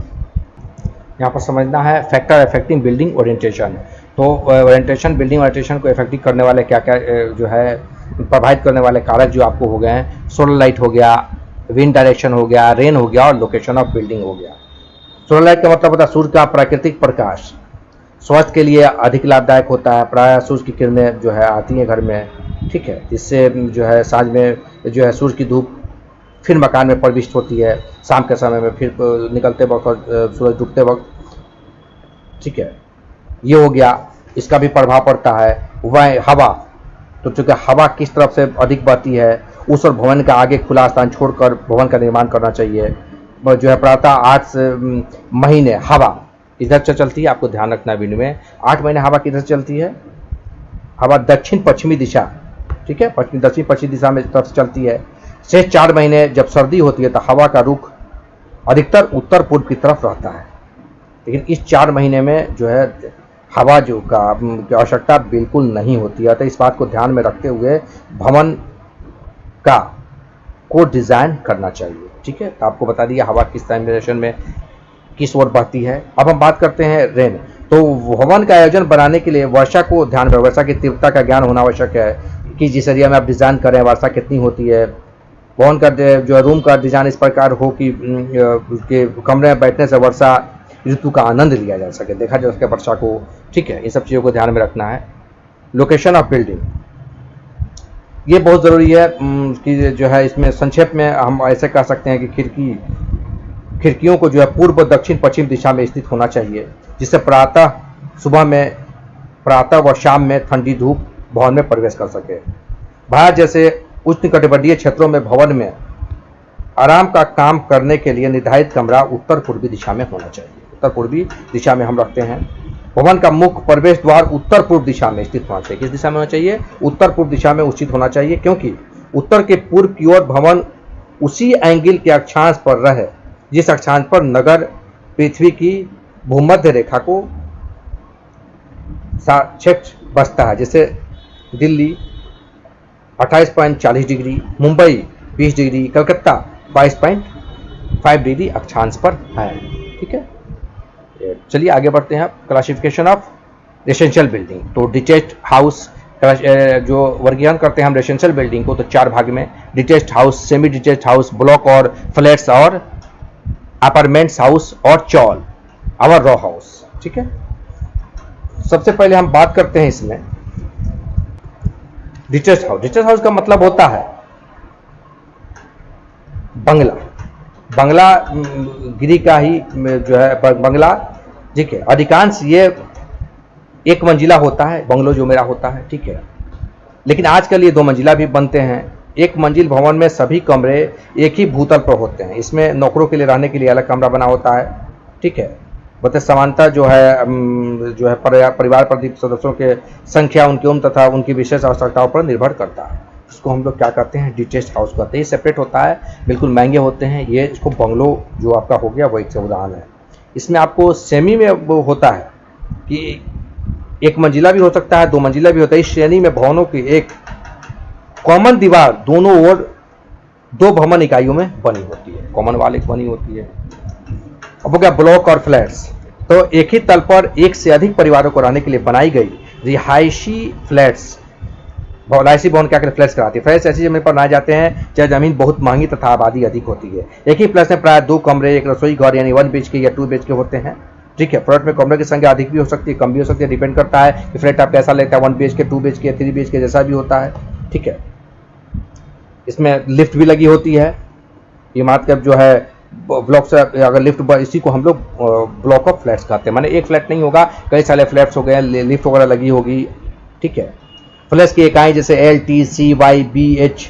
[SPEAKER 2] यहाँ पर समझना है फैक्टर अफेक्टिंग बिल्डिंग ओरिएंटेशन। तो ओरिएंटेशन, बिल्डिंग ओरिएंटेशन को इफेक्टिव करने वाले क्या क्या जो है प्रभावित करने वाले कारक जो आपको हो गए हैं, सोलर लाइट हो गया, विंड डायरेक्शन हो गया, रेन हो गया और लोकेशन ऑफ बिल्डिंग हो गया। सोलर लाइट का मतलब होता है सूर्य का प्राकृतिक प्रकाश, स्वास्थ्य के लिए अधिक लाभदायक होता है। प्रायः सूर्य की किरणें जो है आती हैं घर में, ठीक है, जिससे जो है सांझ में जो है सूर्य की धूप फिर मकान में प्रविष्ट होती है, शाम के समय में फिर निकलते वक्त और सूरज डूबते वक्त, ठीक है, ये हो गया। इसका भी प्रभाव पड़ता है। वह हवा, तो चूँकि हवा किस तरफ से अधिक बहती है, उस और भवन का आगे खुला स्थान छोड़कर भवन का निर्माण करना चाहिए। जो है प्रातः 8 महीने हवा इधर से चलती है, आपको ध्यान रखना है वीडियो में। 8 महीने हवा किधर से चलती है, हवा दक्षिण पश्चिमी दिशा, ठीक है, दक्षिण पश्चिमी दिशा में तरफ चलती है। शेष 4 महीने जब सर्दी होती है तो हवा का रुख अधिकतर उत्तर पूर्व की तरफ रहता है, लेकिन इस 4 महीने में जो है हवा जो का आवश्यकता बिल्कुल नहीं होती है। तो इस बात को ध्यान में रखते हुए भवन का को डिज़ाइन करना चाहिए, ठीक है। तो आपको बता दिया हवा किस डायरेक्शन में किस ओर बहती है। अब हम बात करते हैं रेन। तो भवन का आयोजन बनाने के लिए वर्षा को ध्यान में, वर्षा की तीव्रता का ज्ञान होना आवश्यक है कि जिस एरिया में आप डिज़ाइन कर रहे हैं वर्षा कितनी होती है। भवन का जो रूम का डिज़ाइन इस प्रकार हो कि उसके कमरे में बैठने से वर्षा ऋतु का आनंद लिया जा सके, देखा जा सके वर्षा को, ठीक है। इन सब चीज़ों को ध्यान में रखना है। लोकेशन ऑफ बिल्डिंग, ये बहुत ज़रूरी है कि जो है इसमें संक्षेप में हम ऐसे कह सकते हैं कि खिड़कियों को जो है पूर्व, दक्षिण, पश्चिम दिशा में स्थित होना चाहिए, जिससे प्रातः व शाम में ठंडी धूप भवन में प्रवेश कर सके। बाहर जैसे उष्णकटिबंधीय क्षेत्रों में भवन में आराम का काम करने के लिए निर्धारित कमरा उत्तर पूर्वी दिशा में होना चाहिए। उत्तर पूर्वी दिशा में हम रखते हैं। भवन का मुख्य प्रवेश द्वार उत्तर पूर्व दिशा में स्थित होना चाहिए। किस दिशा में होना चाहिए? उत्तर पूर्व दिशा में स्थित होना चाहिए, क्योंकि उत्तर के पूर्व की ओर भवन उसी एंगल के अक्षांश पर रहे जिस अक्षांश पर नगर पृथ्वी की भूमध्य रेखा को सापेक्ष बसता है। जैसे Delhi 28.40 degree, Mumbai 20 degree, Calcutta 22.5 degree अक्षांश पर है। ठीक है, चलिए आगे बढ़ते हैं। Classification of residential building. तो डिटैच्ड हाउस जो वर्गीकरण करते हैं हम रेसिडेंशियल बिल्डिंग को, तो 4 भाग में: detached house, semi detached house, block और फ्लैट्स और अपार्टमेंट्स हाउस और चॉल और रॉ हाउस। ठीक है, सबसे पहले हम बात करते हैं इसमें डिटैच्ड हाउस। डिटैच्ड हाउस का मतलब होता है बंगला। बंगला गिरी का ही जो है बंगला। ठीक है, अधिकांश ये एक मंजिला होता है, बंगलो जो मेरा होता है। ठीक है, लेकिन आजकल ये 2 मंजिला भी बनते हैं। एक मंजिल भवन में सभी कमरे एक ही भूतल पर होते हैं। इसमें नौकरों के लिए रहने के लिए अलग कमरा बना होता है। ठीक है, मतलब समानता जो है परिवार पर सदस्यों के संख्या, उनकी उम्र तथा उनकी विशेष आवश्यकताओं पर निर्भर करता है। इसको हम लोग क्या कहते हैं? डिटैच्ड हाउस कहते हैं। ये सेपरेट होता है, बिल्कुल महंगे होते हैं। ये इसको बंगलो जो आपका हो गया वो एक से उदाहरण है। इसमें आपको सेमी में वो होता है कि एक मंजिला भी हो सकता है, 2 मंजिला भी होता है। इस श्रेणी में भवनों की एक कॉमन दीवार दोनों ओर 2 भवन इकाइयों में बनी होती है। कॉमन वाल एक बनी होती है। अब हो गया ब्लॉक और फ्लैट्स। तो एक ही तल पर एक से अधिक परिवारों को रहने के लिए बनाई गई रिहायशी फ्लैट्स, रिहायशी भवन क्या फ्लैट्स कराती है। फ्लैट्स ऐसी जमीन पर बनाए जाते हैं जहाँ जमीन बहुत महंगी तथा आबादी अधिक होती है। एक ही फ्लैट में प्राय 2 कमरे, एक रसोई घर यानी 1 BHK या 2 BHK होते हैं। ठीक है, फ्लैट में कमरे की संख्या अधिक भी हो सकती है, कम भी हो सकती है, डिपेंड करता है कि फ्लैट आप कैसा लेता है, 1 BHK, 2 BHK, 3 BHK जैसा भी होता है। ठीक है, इसमें लिफ्ट भी लगी होती है। इमारत का जो है ब्लॉक से अगर लिफ्ट, इसी को हम लोग ब्लॉक ऑफ फ्लैट्स कहते हैं। माने एक फ्लैट नहीं होगा, कई सारे फ्लैट्स हो गए, लिफ्ट वगैरह लगी होगी। ठीक है, फ्लैट्स की इकाई जैसे LTCYBH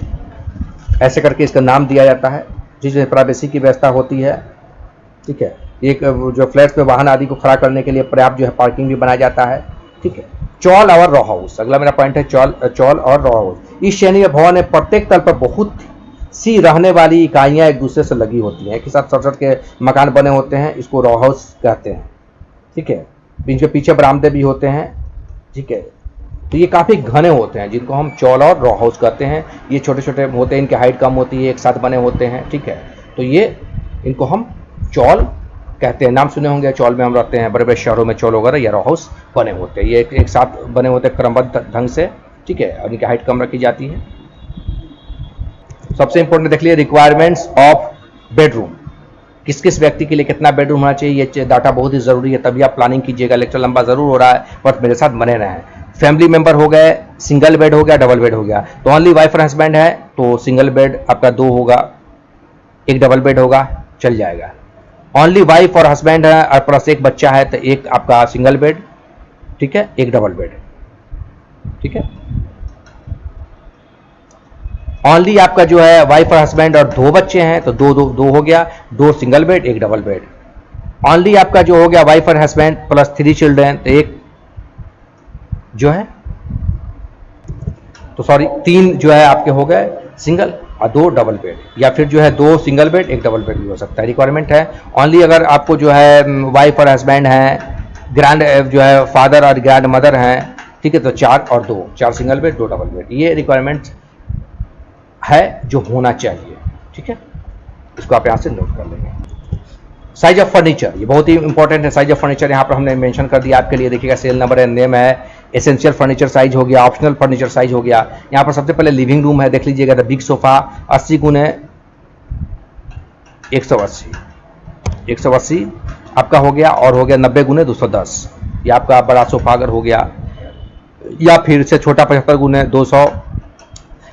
[SPEAKER 2] ऐसे करके इसका नाम दिया जाता है, जिसमें प्राइवेसी की व्यवस्था होती है। ठीक है, एक जो फ्लैट्स में वाहन आदि को खड़ा करने के लिए पर्याप्त जो है पार्किंग भी बनाया जाता है। ठीक है, चॉल और रॉ हाउस अगला मेरा पॉइंट है। चॉल और रॉ हाउस। इस श्रेणी में भवन में प्रत्येक तल पर बहुत सी रहने वाली इकाइयां एक दूसरे से लगी होती हैं। एक ही साथ सड़सठ के मकान बने होते हैं, इसको रॉ हाउस कहते हैं। ठीक है, इनके पीछे बरामदे भी होते हैं। ठीक है, तो ये काफ़ी घने होते हैं, जिनको हम चॉल और रॉ हाउस कहते हैं। ये छोटे छोटे होते हैं, इनकी हाइट कम होती है, एक साथ बने होते हैं। ठीक है, तो ये इनको हम चॉल कहते हैं। नाम सुने होंगे, चॉल में हम रहते हैं, बड़े बड़े शहरों में चॉल वगैरह या रॉ हाउस बने होते हैं। ये एक साथ बने होते हैं क्रमबद्ध ढंग से। ठीक है, और इनकी हाइट कम रखी जाती है। सबसे इंपॉर्टेंट देख लिए रिक्वायरमेंट्स ऑफ बेडरूम। किस किस व्यक्ति के लिए कितना बेडरूम होना चाहिए, ये डाटा बहुत ही जरूरी है, तभी आप प्लानिंग कीजिएगा। लेक्चर लंबा जरूर हो रहा है, बट मेरे साथ बने रहें। फैमिली मेंबर हो गए, सिंगल बेड हो गया, डबल बेड हो गया। तो ओनली वाइफ और हस्बैंड है तो सिंगल बेड आपका 2 होगा, एक डबल बेड होगा, चल जाएगा। ओनली वाइफ और हस्बैंड है और प्लस एक बच्चा है तो एक आपका सिंगल बेड। ठीक है, एक डबल बेड। ठीक है, ओनली आपका जो है वाइफ और हस्बैंड और 2 बच्चे हैं तो 2 हो गया, 2 सिंगल बेड, एक डबल बेड। ओनली आपका जो हो गया वाइफ और हस्बैंड प्लस 3 चिल्ड्रन तो एक जो है तो सॉरी 3 जो है आपके हो गए सिंगल और 2 डबल बेड, या फिर जो है 2 सिंगल बेड, एक डबल बेड भी हो सकता है। रिक्वायरमेंट है ओनली अगर आपको जो है वाइफ और हस्बैंड हैं, ग्रैंड जो है फादर और ग्रैंड मदर हैं, ठीक है, तो 4 और 2, 4 सिंगल बेड, 2 डबल बेड, ये रिक्वायरमेंट है जो होना चाहिए। ठीक है, इसको आप यहां से नोट कर लेंगे। साइज ऑफ फर्नीचर, ये बहुत ही इंपॉर्टेंट है। साइज ऑफ फर्नीचर यहाँ पर हमने मेंशन कर दिया आपके लिए, देखिएगा सेल नंबर है, नेम है। एसेंशियल फर्नीचर साइज हो गया, ऑप्शनल फर्नीचर साइज हो गया। यहाँ पर सबसे पहले लिविंग रूम है, देख लीजिएगा, द बिग सोफा 80 गुने 180 आपका हो गया, और हो गया 90 गुने 210, ये आपका बड़ा सोफा अगर हो गया, या फिर से छोटा 75 गुने 200,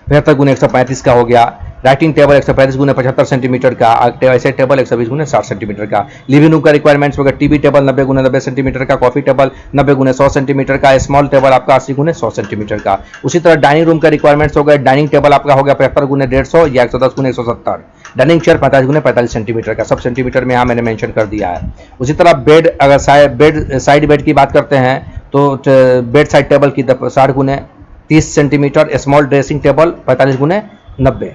[SPEAKER 2] 75 गुने 135 का हो गया। राइटिंग टेबल 135 गुने 75 सेंटीमीटर का, ऐसे टेबल 120 गुने 60 सेंटीमीटर का। लिविंग रूम का रिक्वायरमेंट्स होगा टीवी टेबल 90 गुने 90 सेंटीमीटर का, कॉफी टेबल 90 गुने 100 सेंटीमीटर का, स्मॉल टेबल आपका 80 गुने 100 सेंटीमीटर का। उसी तरह डाइनिंग रूम का रिक्वायरमेंट्स होगा, डाइनिंग टेबल आपका होगा 75 गुने 150 या 110 गुने 170। डाइनिंग चेयर 45 गुने 45 सेंटीमीटर का, सब सेंटीमीटर में यहाँ मैंने मेंशन कर दिया है। उसी तरह बेड, अगर साइड बेड की बात करते हैं तो बेड साइड टेबल की 60 गुने 30 सेंटीमीटर, स्मॉल ड्रेसिंग टेबल 45 गुने 90।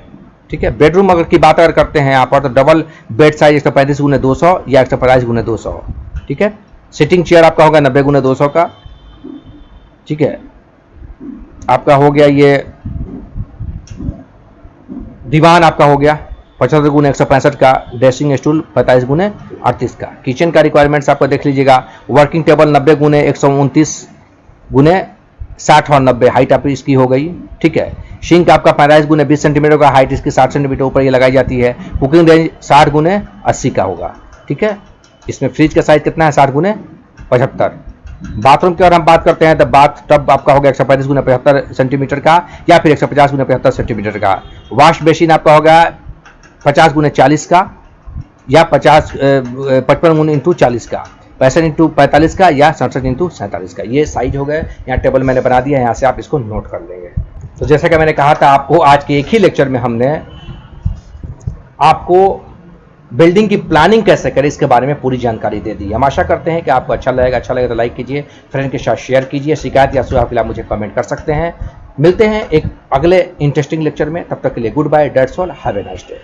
[SPEAKER 2] ठीक है। बेडरूम अगर की बात अगर करते हैं यहाँ पर तो डबल बेड साइज 135 गुने 200 या 150 गुने 200। ठीक है। सिटिंग चेयर आपका होगा 90 गुने 200 का। ठीक है। आपका हो गया ये दीवान आपका हो गया 75 गुने 165 का, ड्रेसिंग स्टूल 45 गुने 38 का। किचन का रिक्वायरमेंट्स आपको देख लीजिएगा, वर्किंग टेबल 90 गुने 129 गुने 60 और 90 हाइट आपकी इसकी हो गई। ठीक है। सिंक आपका 45 गुने 20 सेंटीमीटर का, हाइट इसकी 60 सेंटीमीटर ऊपर ये लगाई जाती है। कुकिंग रेंज 60 गुने 80 का होगा। ठीक है। इसमें फ्रिज का साइज कितना है 60 गुने 75। बाथरूम की अगर हम बात करते हैं तो बाथ टब आपका होगा 135 गुने 75 सेंटीमीटर का या फिर 150 गुने 75 सेंटीमीटर का। वॉश बेसिन आपका होगा 50 गुने 40 का या 55 गुने इंटू 40 का, 65 इंटू 45 का या 67 इंटू 47 का। ये साइज हो गए। यहाँ टेबल मैंने बना दिया है, यहाँ से आप इसको नोट कर लेंगे। तो जैसे कि मैंने कहा था आपको, आज के एक ही लेक्चर में हमने आपको बिल्डिंग की प्लानिंग कैसे करें इसके बारे में पूरी जानकारी दे दी। हम आशा करते हैं कि आपको अच्छा लगेगा। अच्छा लगे तो लाइक कीजिए, फ्रेंड के साथ शेयर कीजिए। शिकायत या सुझाव के लिए आप मुझे कमेंट कर सकते हैं। मिलते हैं एक अगले इंटरेस्टिंग लेक्चर में, तब तक के लिए goodbye, that's all, have a nice day.